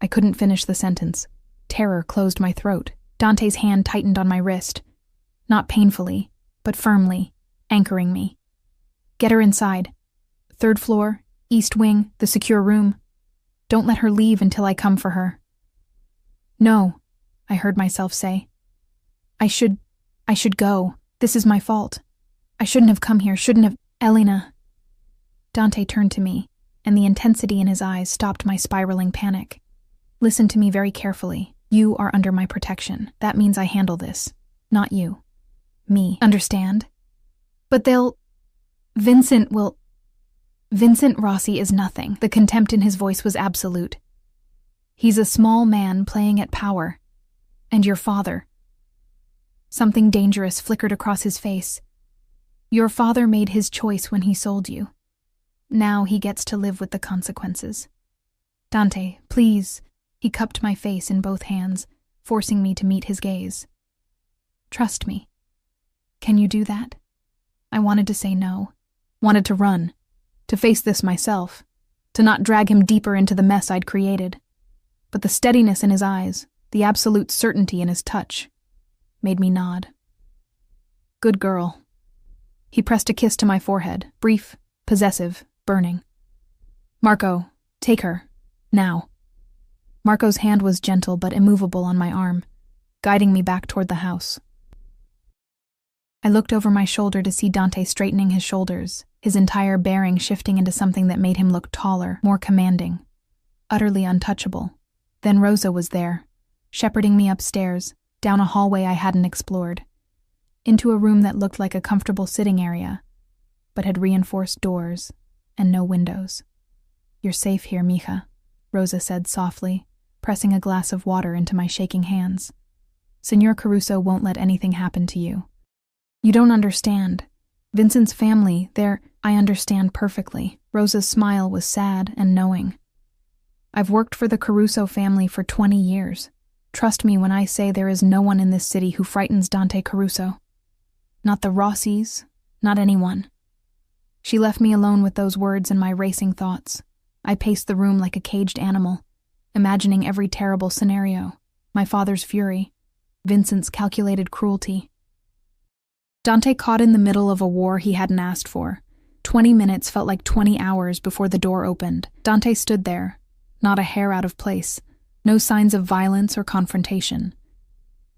I couldn't finish the sentence. Terror closed my throat. Dante's hand tightened on my wrist. Not painfully, but firmly, anchoring me. Get her inside. 3rd floor, east wing, the secure room. Don't let her leave until I come for her. No, I heard myself say. I should go. This is my fault. I shouldn't have come here, shouldn't have. Elena. Dante turned to me, and the intensity in his eyes stopped my spiraling panic. Listen to me very carefully. You are under my protection. That means I handle this. Not you. Me. Understand? But Vincent Rossi is nothing. The contempt in his voice was absolute. He's a small man playing at power. And your father. Something dangerous flickered across his face. Your father made his choice when he sold you. Now he gets to live with the consequences. Dante, please. He cupped my face in both hands, forcing me to meet his gaze. Trust me. Can you do that? I wanted to say no. Wanted to run. To face this myself. To not drag him deeper into the mess I'd created. But the steadiness in his eyes, the absolute certainty in his touch, made me nod. Good girl. He pressed a kiss to my forehead, brief, possessive, burning. Marco, take her. Now. Marco's hand was gentle but immovable on my arm, guiding me back toward the house. I looked over my shoulder to see Dante straightening his shoulders, his entire bearing shifting into something that made him look taller, more commanding, utterly untouchable. Then Rosa was there, shepherding me upstairs, down a hallway I hadn't explored, into a room that looked like a comfortable sitting area, but had reinforced doors and no windows. You're safe here, mija, Rosa said softly, pressing a glass of water into my shaking hands. Señor Caruso won't let anything happen to you. You don't understand. Vincent's family, I understand perfectly. Rosa's smile was sad and knowing. I've worked for the Caruso family for 20 years. Trust me when I say there is no one in this city who frightens Dante Caruso. Not the Rossis, not anyone. She left me alone with those words and my racing thoughts. I paced the room like a caged animal, imagining every terrible scenario. My father's fury, Vincent's calculated cruelty. Dante caught in the middle of a war he hadn't asked for. 20 minutes felt like 20 hours before the door opened. Dante stood there, not a hair out of place, no signs of violence or confrontation.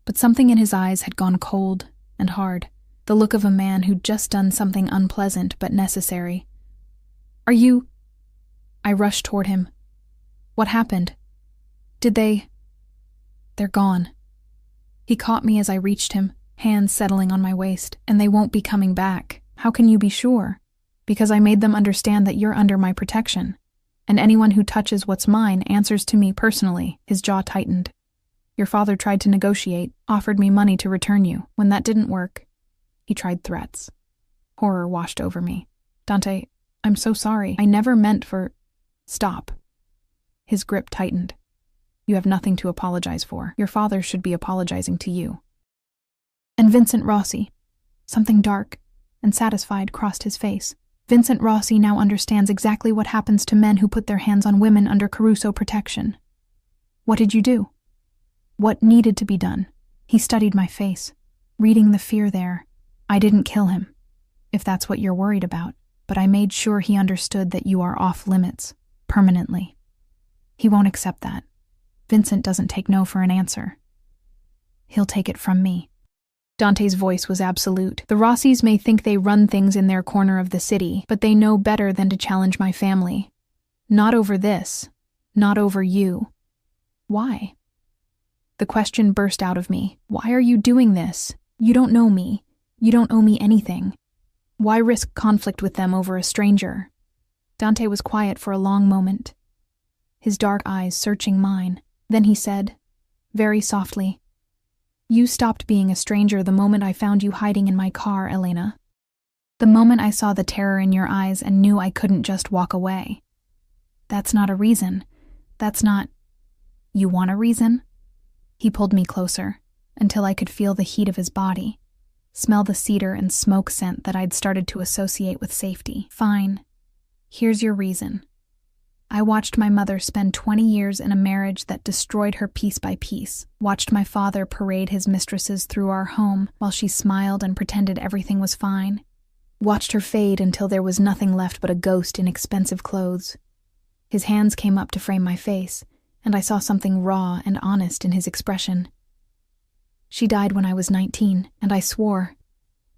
But something in his eyes had gone cold and hard, the look of a man who'd just done something unpleasant but necessary. Are you... I rushed toward him. What happened? They're gone. He caught me as I reached him, hands settling on my waist, and they won't be coming back. How can you be sure? Because I made them understand that you're under my protection, and anyone who touches what's mine answers to me personally. His jaw tightened. Your father tried to negotiate, offered me money to return you. When that didn't work, he tried threats. Horror washed over me. Dante, I'm so sorry. I never meant for... Stop. His grip tightened. You have nothing to apologize for. Your father should be apologizing to you. And Vincent Rossi. Something dark and satisfied crossed his face. Vincent Rossi now understands exactly what happens to men who put their hands on women under Caruso protection. What did you do? What needed to be done? He studied my face, reading the fear there. I didn't kill him, if that's what you're worried about, but I made sure he understood that you are off limits, permanently. He won't accept that. Vincent doesn't take no for an answer. He'll take it from me. Dante's voice was absolute. The Rossis may think they run things in their corner of the city, but they know better than to challenge my family. Not over this. Not over you. Why? The question burst out of me. Why are you doing this? You don't know me. You don't owe me anything. Why risk conflict with them over a stranger? Dante was quiet for a long moment, his dark eyes searching mine. Then he said, very softly, You stopped being a stranger the moment I found you hiding in my car, Elena. The moment I saw the terror in your eyes and knew I couldn't just walk away. That's not a reason. That's not... You want a reason? He pulled me closer, until I could feel the heat of his body, smell the cedar and smoke scent that I'd started to associate with safety. Fine. Here's your reason. I watched my mother spend 20 years in a marriage that destroyed her piece by piece, watched my father parade his mistresses through our home while she smiled and pretended everything was fine, watched her fade until there was nothing left but a ghost in expensive clothes. His hands came up to frame my face, and I saw something raw and honest in his expression. She died when I was 19, and I swore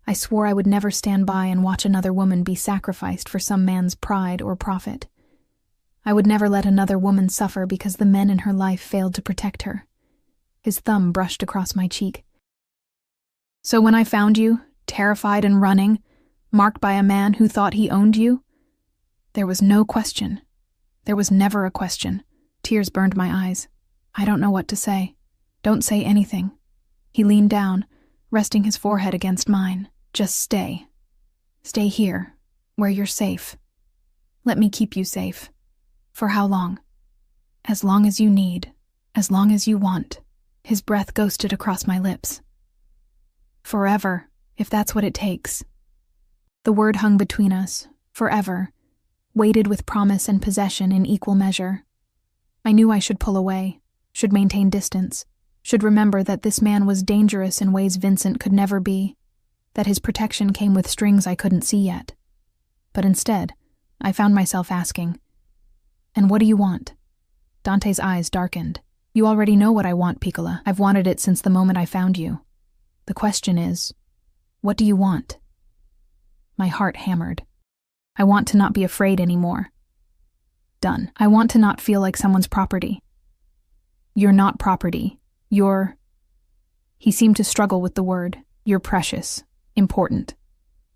I would never stand by and watch another woman be sacrificed for some man's pride or profit. I would never let another woman suffer because the men in her life failed to protect her. His thumb brushed across my cheek. So when I found you, terrified and running, marked by a man who thought he owned you, there was no question. There was never a question. Tears burned my eyes. I don't know what to say. Don't say anything. He leaned down, resting his forehead against mine. Just stay. Stay here, where you're safe. Let me keep you safe. For how long? As long as you need, as long as you want. His breath ghosted across my lips. Forever, if that's what it takes. The word hung between us, forever, weighted with promise and possession in equal measure. I knew I should pull away, should maintain distance, should remember that this man was dangerous in ways Vincent could never be, that his protection came with strings I couldn't see yet. But instead, I found myself asking, "And what do you want?" Dante's eyes darkened. "You already know what I want, Piccola. I've wanted it since the moment I found you. The question is, what do you want?" My heart hammered. I want to not be afraid anymore. Done. I want to not feel like someone's property. You're not property. You're... He seemed to struggle with the word. You're precious. Important.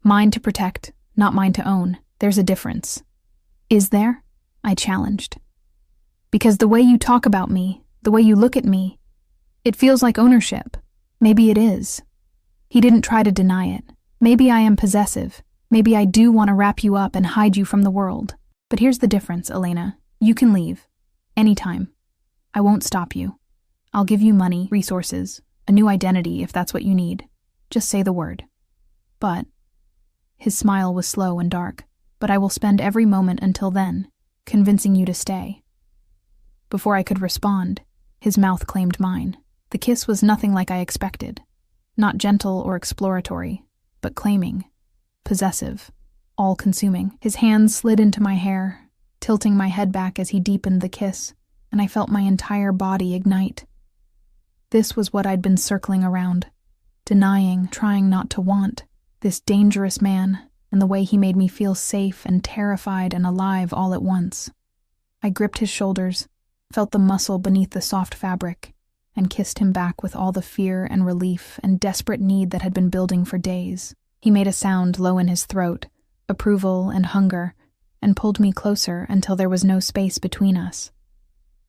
Mine to protect, not mine to own. There's a difference. Is there? I challenged. Because the way you talk about me, the way you look at me, it feels like ownership. Maybe it is. He didn't try to deny it. Maybe I am possessive. Maybe I do want to wrap you up and hide you from the world. But here's the difference, Elena. You can leave. Anytime. I won't stop you. I'll give you money, resources, a new identity if that's what you need. Just say the word. But... His smile was slow and dark. But I will spend every moment until then, convincing you to stay. Before I could respond, his mouth claimed mine. The kiss was nothing like I expected. Not gentle or exploratory, but claiming, possessive, all-consuming. His hands slid into my hair, tilting my head back as he deepened the kiss, and I felt my entire body ignite. This was what I'd been circling around, denying, trying not to want. This dangerous man, and the way he made me feel safe and terrified and alive all at once. I gripped his shoulders, felt the muscle beneath the soft fabric, and kissed him back with all the fear and relief and desperate need that had been building for days. He made a sound low in his throat, approval and hunger, and pulled me closer until there was no space between us.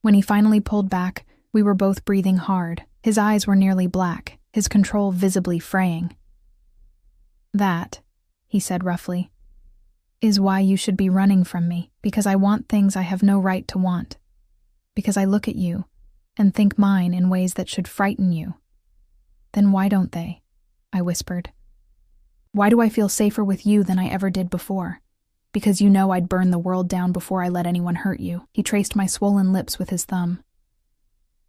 When he finally pulled back, we were both breathing hard. His eyes were nearly black, his control visibly fraying. "That," he said roughly, "is why you should be running from me, because I want things I have no right to want. Because I look at you and think mine in ways that should frighten you." "Then why don't they?" I whispered. "Why do I feel safer with you than I ever did before? Because you know I'd burn the world down before I let anyone hurt you." He traced my swollen lips with his thumb.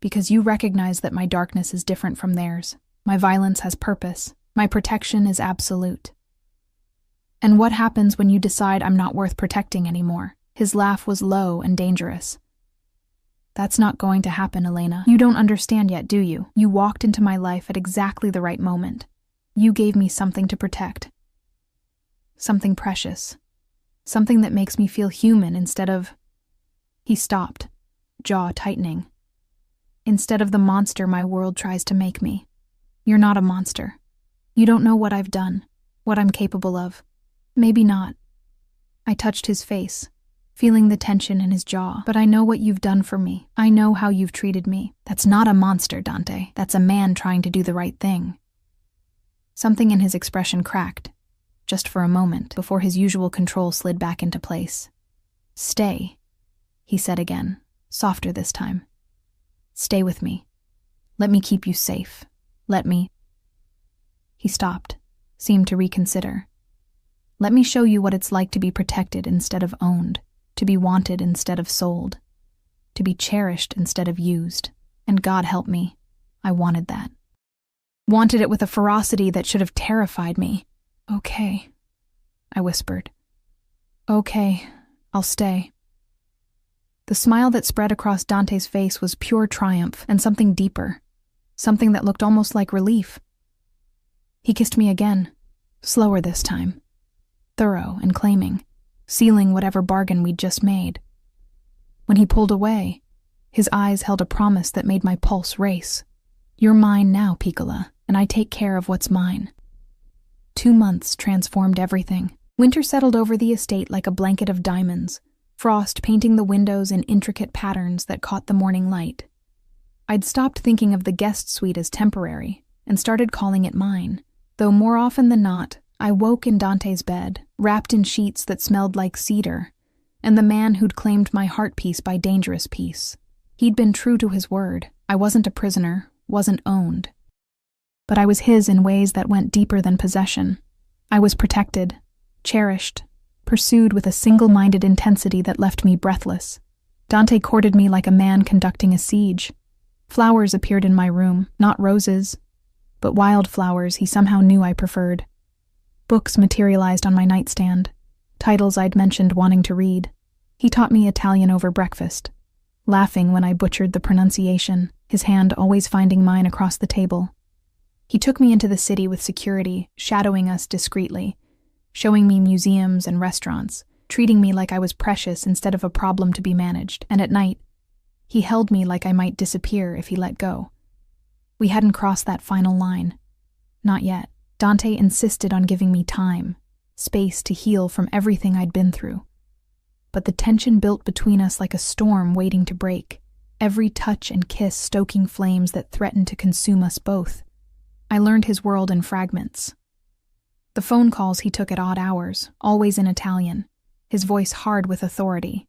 "Because you recognize that my darkness is different from theirs. My violence has purpose. My protection is absolute." "And what happens when you decide I'm not worth protecting anymore?" His laugh was low and dangerous. "That's not going to happen, Elena. You don't understand yet, do you? You walked into my life at exactly the right moment. You gave me something to protect. Something precious. Something that makes me feel human instead of..." He stopped, jaw tightening. "Instead of the monster my world tries to make me. You're not a monster. You don't know what I've done, what I'm capable of. Maybe not." I touched his face, feeling the tension in his jaw. "But I know what you've done for me. I know how you've treated me. That's not a monster, Dante. That's a man trying to do the right thing." Something in his expression cracked, just for a moment, before his usual control slid back into place. "Stay," he said again, softer this time. "Stay with me. Let me keep you safe. Let me..." He stopped, seemed to reconsider. "Let me show you what it's like to be protected instead of owned. to be wanted instead of sold, to be cherished instead of used. And God help me, I wanted that. Wanted it with a ferocity that should have terrified me. Okay, I whispered. Okay, I'll stay. The smile that spread across Dante's face was pure triumph and something deeper, something that looked almost like relief. He kissed me again, slower this time, thorough and claiming, sealing whatever bargain we'd just made. When he pulled away, his eyes held a promise that made my pulse race. You're mine now, Piccola, and I take care of what's mine. 2 months transformed everything. Winter settled over the estate like a blanket of diamonds, frost painting the windows in intricate patterns that caught the morning light. I'd stopped thinking of the guest suite as temporary and started calling it mine, though more often than not, I woke in Dante's bed, wrapped in sheets that smelled like cedar, and the man who'd claimed my heart piece by dangerous piece. He'd been true to his word. I wasn't a prisoner, wasn't owned. But I was his in ways that went deeper than possession. I was protected, cherished, pursued with a single-minded intensity that left me breathless. Dante courted me like a man conducting a siege. Flowers appeared in my room, not roses, but wildflowers he somehow knew I preferred. Books materialized on my nightstand, titles I'd mentioned wanting to read. He taught me Italian over breakfast, laughing when I butchered the pronunciation, his hand always finding mine across the table. He took me into the city with security, shadowing us discreetly, showing me museums and restaurants, treating me like I was precious instead of a problem to be managed, and at night, he held me like I might disappear if he let go. We hadn't crossed that final line. Not yet. Dante insisted on giving me time, space to heal from everything I'd been through. But the tension built between us like a storm waiting to break, every touch and kiss stoking flames that threatened to consume us both. I learned his world in fragments. The phone calls he took at odd hours, always in Italian, his voice hard with authority.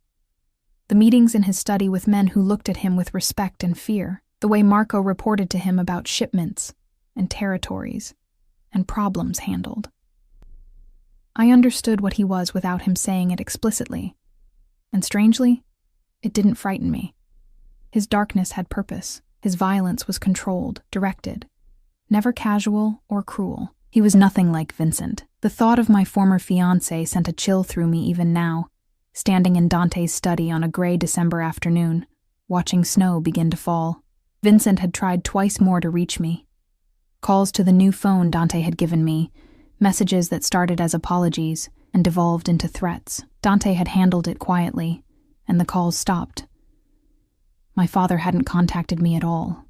The meetings in his study with men who looked at him with respect and fear, the way Marco reported to him about shipments and territories and problems handled. I understood what he was without him saying it explicitly, and strangely, it didn't frighten me. His darkness had purpose, his violence was controlled, directed, never casual or cruel. He was nothing like Vincent. The thought of my former fiancé sent a chill through me even now, standing in Dante's study on a gray December afternoon, watching snow begin to fall. Vincent had tried twice more to reach me. Calls to the new phone Dante had given me, messages that started as apologies and devolved into threats. Dante had handled it quietly, and the calls stopped. My father hadn't contacted me at all.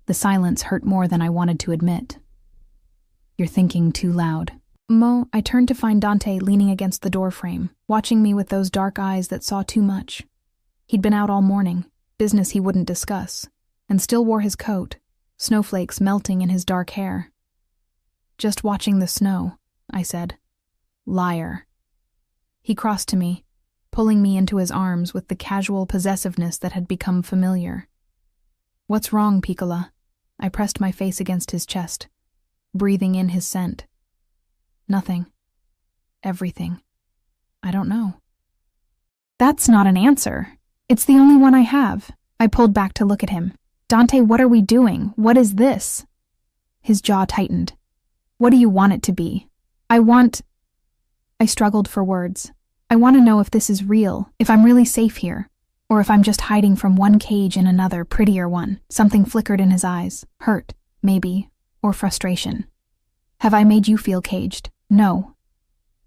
The silence hurt more than I wanted to admit. You're thinking too loud. Mo, I turned to find Dante leaning against the doorframe, watching me with those dark eyes that saw too much. He'd been out all morning, business he wouldn't discuss, and still wore his coat, snowflakes melting in his dark hair. Just watching the snow, I said. Liar. He crossed to me, pulling me into his arms with the casual possessiveness that had become familiar. What's wrong, Piccola? I pressed my face against his chest, breathing in his scent. Nothing. Everything. I don't know. That's not an answer. It's the only one I have. I pulled back to look at him. Dante, what are we doing? What is this? His jaw tightened. What do you want it to be? I struggled for words. I want to know if this is real, if I'm really safe here, or if I'm just hiding from one cage in another, prettier one. Something flickered in his eyes. Hurt, maybe, or frustration. Have I made you feel caged? No.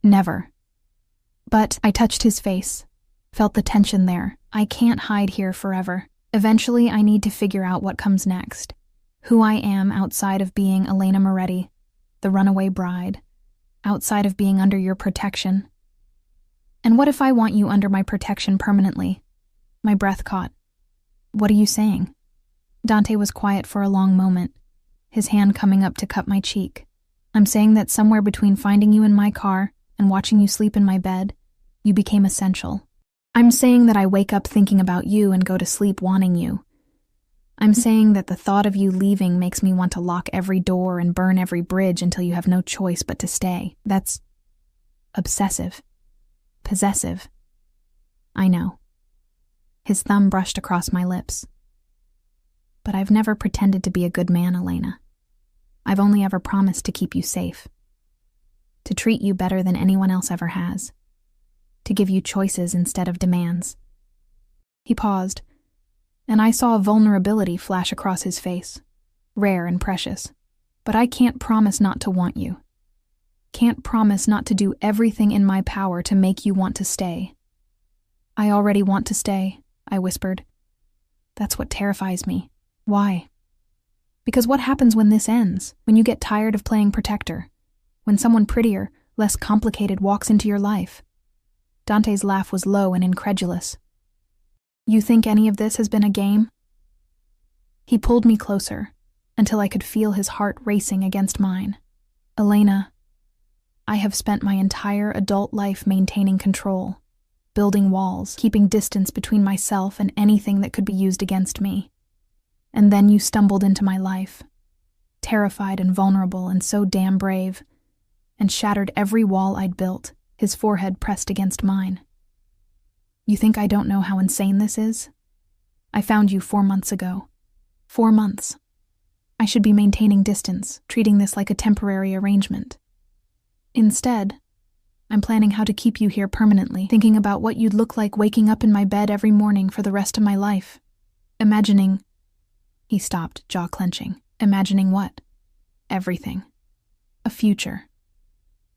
Never. But I touched his face, felt the tension there. I can't hide here forever. Eventually, I need to figure out what comes next. Who I am outside of being Elena Moretti, the runaway bride, outside of being under your protection. And what if I want you under my protection permanently? My breath caught. What are you saying? Dante was quiet for a long moment, his hand coming up to cup my cheek. I'm saying that somewhere between finding you in my car and watching you sleep in my bed, you became essential. I'm saying that I wake up thinking about you and go to sleep wanting you. I'm saying that the thought of you leaving makes me want to lock every door and burn every bridge until you have no choice but to stay. That's obsessive. Possessive. I know. His thumb brushed across my lips. But I've never pretended to be a good man, Elena. I've only ever promised to keep you safe. To treat you better than anyone else ever has. To give you choices instead of demands. He paused, and I saw a vulnerability flash across his face, rare and precious. But I can't promise not to want you. Can't promise not to do everything in my power to make you want to stay. I already want to stay, I whispered. That's what terrifies me. Why? Because what happens when this ends? When you get tired of playing protector? When someone prettier, less complicated walks into your life? Dante's laugh was low and incredulous. You think any of this has been a game? He pulled me closer, until I could feel his heart racing against mine. Elena, I have spent my entire adult life maintaining control, building walls, keeping distance between myself and anything that could be used against me. And then you stumbled into my life, terrified and vulnerable and so damn brave, and shattered every wall I'd built, his forehead pressed against mine. You think I don't know how insane this is? I found you 4 months ago. 4 months. I should be maintaining distance, treating this like a temporary arrangement. Instead, I'm planning how to keep you here permanently, thinking about what you'd look like waking up in my bed every morning for the rest of my life. Imagining... He stopped, jaw clenching. Imagining what? Everything. A future.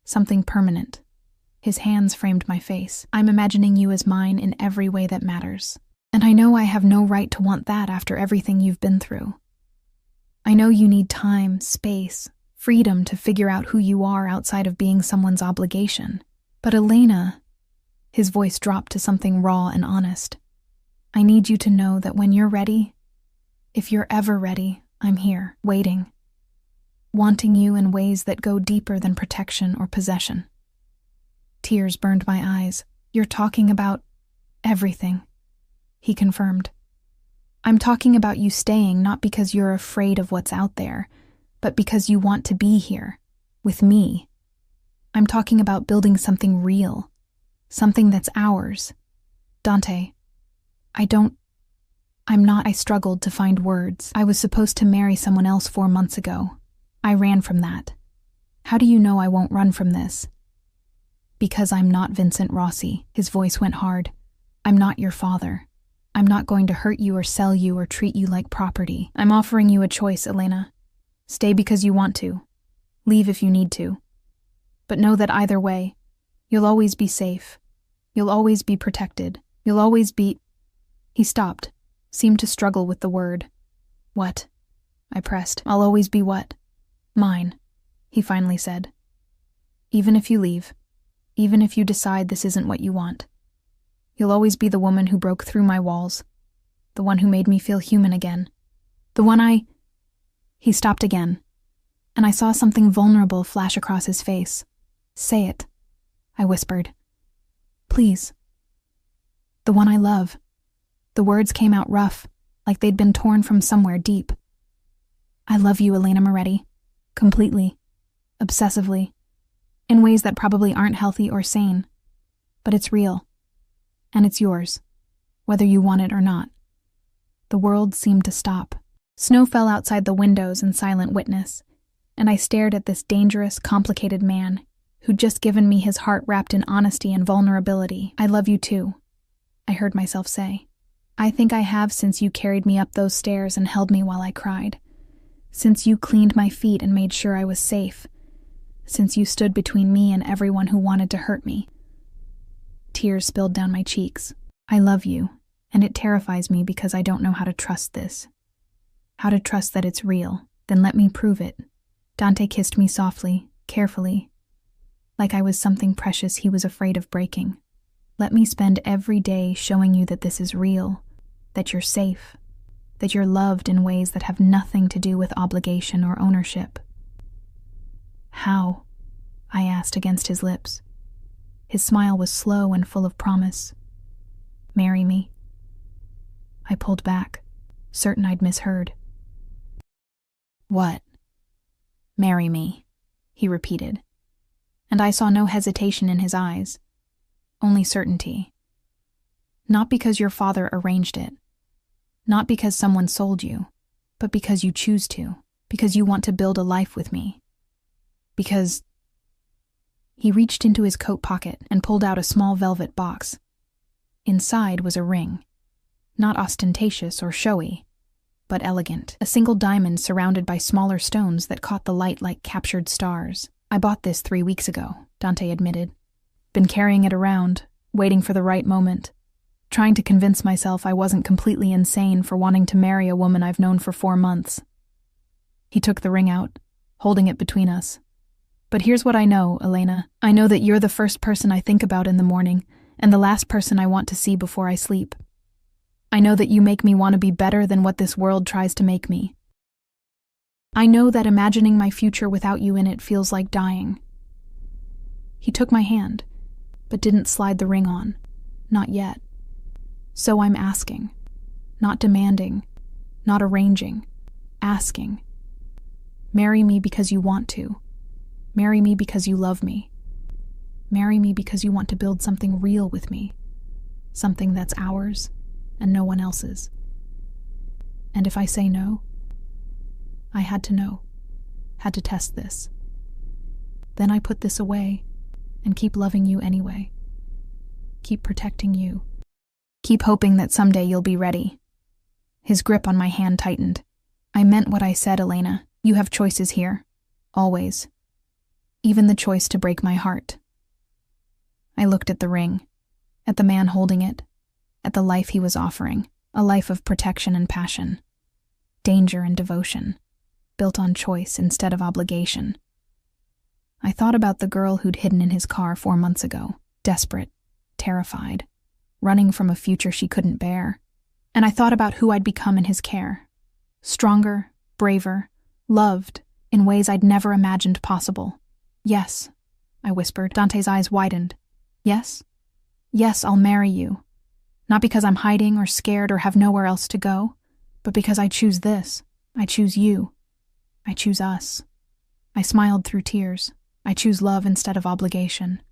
Something permanent. His hands framed my face. I'm imagining you as mine in every way that matters. And I know I have no right to want that after everything you've been through. I know you need time, space, freedom to figure out who you are outside of being someone's obligation. But Elena, his voice dropped to something raw and honest. I need you to know that when you're ready, if you're ever ready, I'm here, waiting. Wanting you in ways that go deeper than protection or possession. Tears burned my eyes. You're talking about everything, he confirmed. I'm talking about you staying not because you're afraid of what's out there, but because you want to be here, with me. I'm talking about building something real, something that's ours. Dante, I struggled to find words. I was supposed to marry someone else 4 months ago. I ran from that. How do you know I won't run from this? Because I'm not Vincent Rossi. His voice went hard. I'm not your father. I'm not going to hurt you or sell you or treat you like property. I'm offering you a choice, Elena. Stay because you want to. Leave if you need to. But know that either way, you'll always be safe. You'll always be protected. You'll always be... He stopped, seemed to struggle with the word. What? I pressed. I'll always be what? Mine, he finally said. Even if you leave. Even if you decide this isn't what you want. You'll always be the woman who broke through my walls. The one who made me feel human again. The one He stopped again, and I saw something vulnerable flash across his face. Say it, I whispered. Please. The one I love. The words came out rough, like they'd been torn from somewhere deep. I love you, Elena Moretti. Completely. Obsessively. In ways that probably aren't healthy or sane. But it's real. And it's yours, whether you want it or not. The world seemed to stop. Snow fell outside the windows in silent witness, and I stared at this dangerous, complicated man who'd just given me his heart wrapped in honesty and vulnerability. I love you too, I heard myself say. I think I have since you carried me up those stairs and held me while I cried. Since you cleaned my feet and made sure I was safe. Since you stood between me and everyone who wanted to hurt me. Tears spilled down my cheeks. I love you, and it terrifies me because I don't know how to trust this. How to trust that it's real. Then let me prove it. Dante kissed me softly, carefully, like I was something precious he was afraid of breaking. Let me spend every day showing you that this is real, that you're safe, that you're loved in ways that have nothing to do with obligation or ownership. How? I asked against his lips. His smile was slow and full of promise. Marry me. I pulled back, certain I'd misheard. What? Marry me, he repeated, and I saw no hesitation in his eyes, only certainty. Not because your father arranged it. Not because someone sold you, but because you choose to. Because you want to build a life with me. Because... He reached into his coat pocket and pulled out a small velvet box. Inside was a ring. Not ostentatious or showy, but elegant. A single diamond surrounded by smaller stones that caught the light like captured stars. I bought this 3 weeks ago, Dante admitted. Been carrying it around, waiting for the right moment. Trying to convince myself I wasn't completely insane for wanting to marry a woman I've known for 4 months. He took the ring out, holding it between us. But here's what I know, Elena. I know that you're the first person I think about in the morning, and the last person I want to see before I sleep. I know that you make me want to be better than what this world tries to make me. I know that imagining my future without you in it feels like dying. He took my hand, but didn't slide the ring on. Not yet. So I'm asking. Not demanding. Not arranging. Asking. Marry me because you want to. Marry me because you love me. Marry me because you want to build something real with me. Something that's ours and no one else's. And if I say no, I had to know. Had to test this. Then I put this away and keep loving you anyway. Keep protecting you. Keep hoping that someday you'll be ready. His grip on my hand tightened. I meant what I said, Elena. You have choices here. Always. Even the choice to break my heart. I looked at the ring, at the man holding it, at the life he was offering, a life of protection and passion, danger and devotion, built on choice instead of obligation. I thought about the girl who'd hidden in his car 4 months ago, desperate, terrified, running from a future she couldn't bear. And I thought about who I'd become in his care. Stronger, braver, loved in ways I'd never imagined possible. Yes, I whispered. Dante's eyes widened. Yes? Yes, I'll marry you. Not because I'm hiding or scared or have nowhere else to go, but because I choose this. I choose you. I choose us. I smiled through tears. I choose love instead of obligation.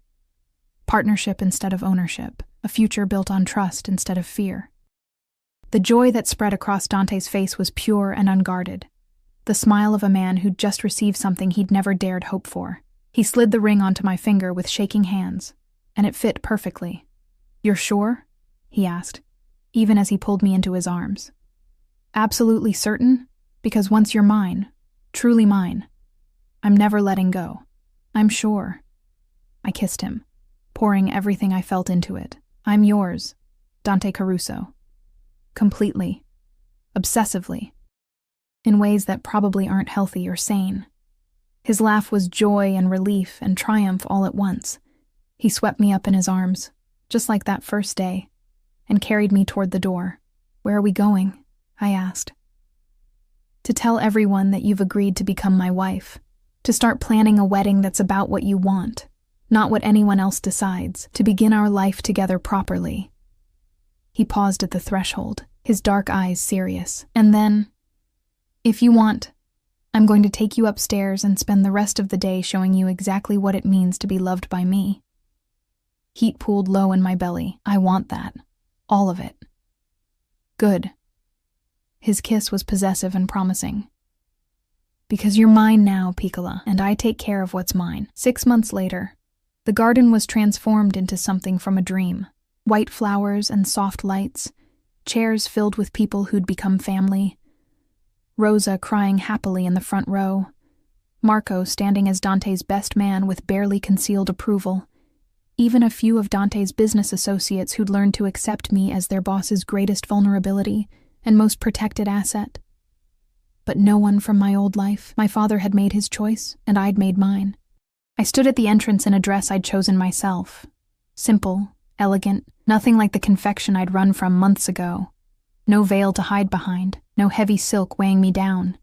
Partnership instead of ownership. A future built on trust instead of fear. The joy that spread across Dante's face was pure and unguarded. The smile of a man who'd just received something he'd never dared hope for. He slid the ring onto my finger with shaking hands, and it fit perfectly. You're sure? He asked, even as he pulled me into his arms. Absolutely certain, because once you're mine, truly mine, I'm never letting go. I'm sure. I kissed him, pouring everything I felt into it. I'm yours, Dante Caruso. Completely. Obsessively. In ways that probably aren't healthy or sane. His laugh was joy and relief and triumph all at once. He swept me up in his arms, just like that first day, and carried me toward the door. Where are we going? I asked. To tell everyone that you've agreed to become my wife. To start planning a wedding that's about what you want, not what anyone else decides. To begin our life together properly. He paused at the threshold, his dark eyes serious. And then, if you want, I'm going to take you upstairs and spend the rest of the day showing you exactly what it means to be loved by me. Heat pooled low in my belly. I want that. All of it. Good. His kiss was possessive and promising. Because you're mine now, Piccola, and I take care of what's mine. 6 months later, the garden was transformed into something from a dream. White flowers and soft lights, chairs filled with people who'd become family, Rosa crying happily in the front row, Marco standing as Dante's best man with barely concealed approval, even a few of Dante's business associates who'd learned to accept me as their boss's greatest vulnerability and most protected asset. But no one from my old life. My father had made his choice, and I'd made mine. I stood at the entrance in a dress I'd chosen myself. Simple, elegant, nothing like the confection I'd run from months ago. No veil to hide behind, no heavy silk weighing me down.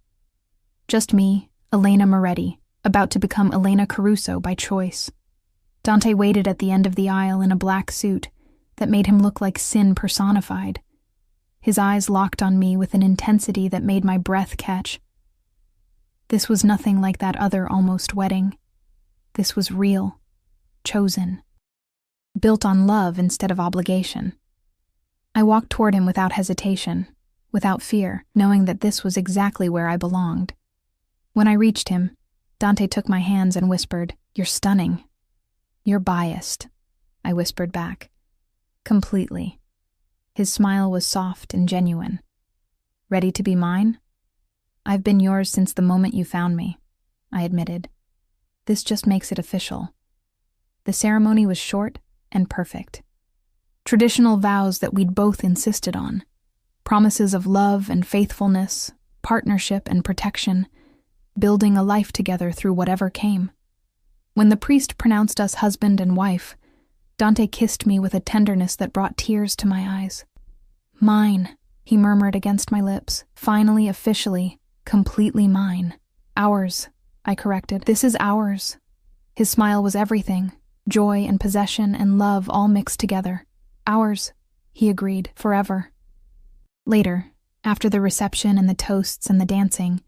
Just me, Elena Moretti, about to become Elena Caruso by choice. Dante waited at the end of the aisle in a black suit that made him look like sin personified. His eyes locked on me with an intensity that made my breath catch. This was nothing like that other almost wedding. This was real, chosen, built on love instead of obligation. I walked toward him without hesitation, without fear, knowing that this was exactly where I belonged. When I reached him, Dante took my hands and whispered, "You're stunning." "You're biased," I whispered back. "Completely." His smile was soft and genuine. "Ready to be mine?" "I've been yours since the moment you found me," I admitted. "This just makes it official." The ceremony was short and perfect. Traditional vows that we'd both insisted on. Promises of love and faithfulness, partnership and protection, building a life together through whatever came. When the priest pronounced us husband and wife, Dante kissed me with a tenderness that brought tears to my eyes. "Mine," he murmured against my lips, "finally, officially, completely mine." "Ours," I corrected. "This is ours." His smile was everything, joy and possession and love all mixed together. "Ours," he agreed, "forever." Later, after the reception and the toasts and the dancing,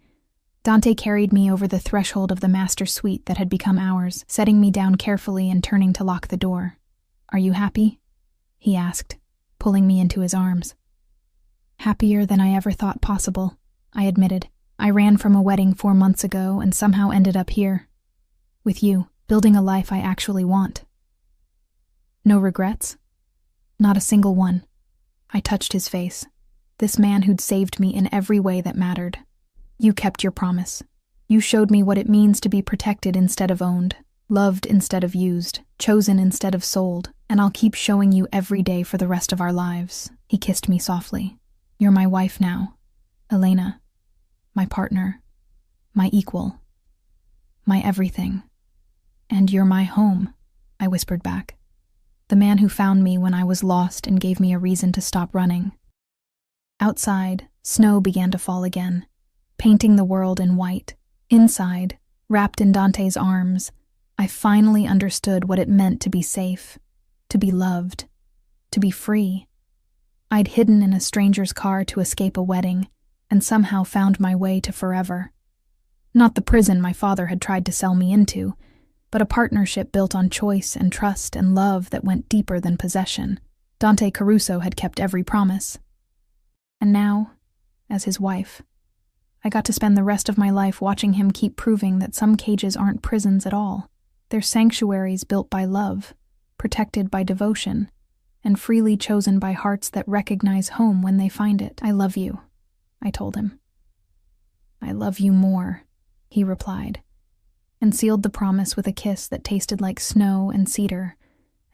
Dante carried me over the threshold of the master suite that had become ours, setting me down carefully and turning to lock the door. "Are you happy?" he asked, pulling me into his arms. "Happier than I ever thought possible," I admitted. "I ran from a wedding 4 months ago and somehow ended up here. With you, building a life I actually want." "No regrets?" "Not a single one." I touched his face. This man who'd saved me in every way that mattered. "You kept your promise. You showed me what it means to be protected instead of owned, loved instead of used, chosen instead of sold, and I'll keep showing you every day for the rest of our lives." He kissed me softly. "You're my wife now, Elena. My partner. My equal. My everything. And you're my home," I whispered back. "The man who found me when I was lost and gave me a reason to stop running." Outside, snow began to fall again, painting the world in white. Inside, wrapped in Dante's arms, I finally understood what it meant to be safe, to be loved, to be free. I'd hidden in a stranger's car to escape a wedding, and somehow found my way to forever. Not the prison my father had tried to sell me into, but a partnership built on choice and trust and love that went deeper than possession. Dante Caruso had kept every promise. And now, as his wife, I got to spend the rest of my life watching him keep proving that some cages aren't prisons at all. They're sanctuaries built by love, protected by devotion, and freely chosen by hearts that recognize home when they find it. "I love you," I told him. "I love you more," he replied, and sealed the promise with a kiss that tasted like snow and cedar,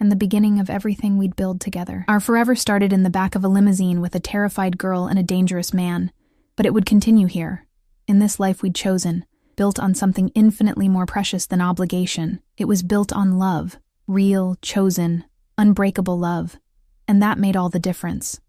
and the beginning of everything we'd build together. Our forever started in the back of a limousine with a terrified girl and a dangerous man, but it would continue here, in this life we'd chosen, built on something infinitely more precious than obligation. It was built on love, real, chosen, unbreakable love, and that made all the difference.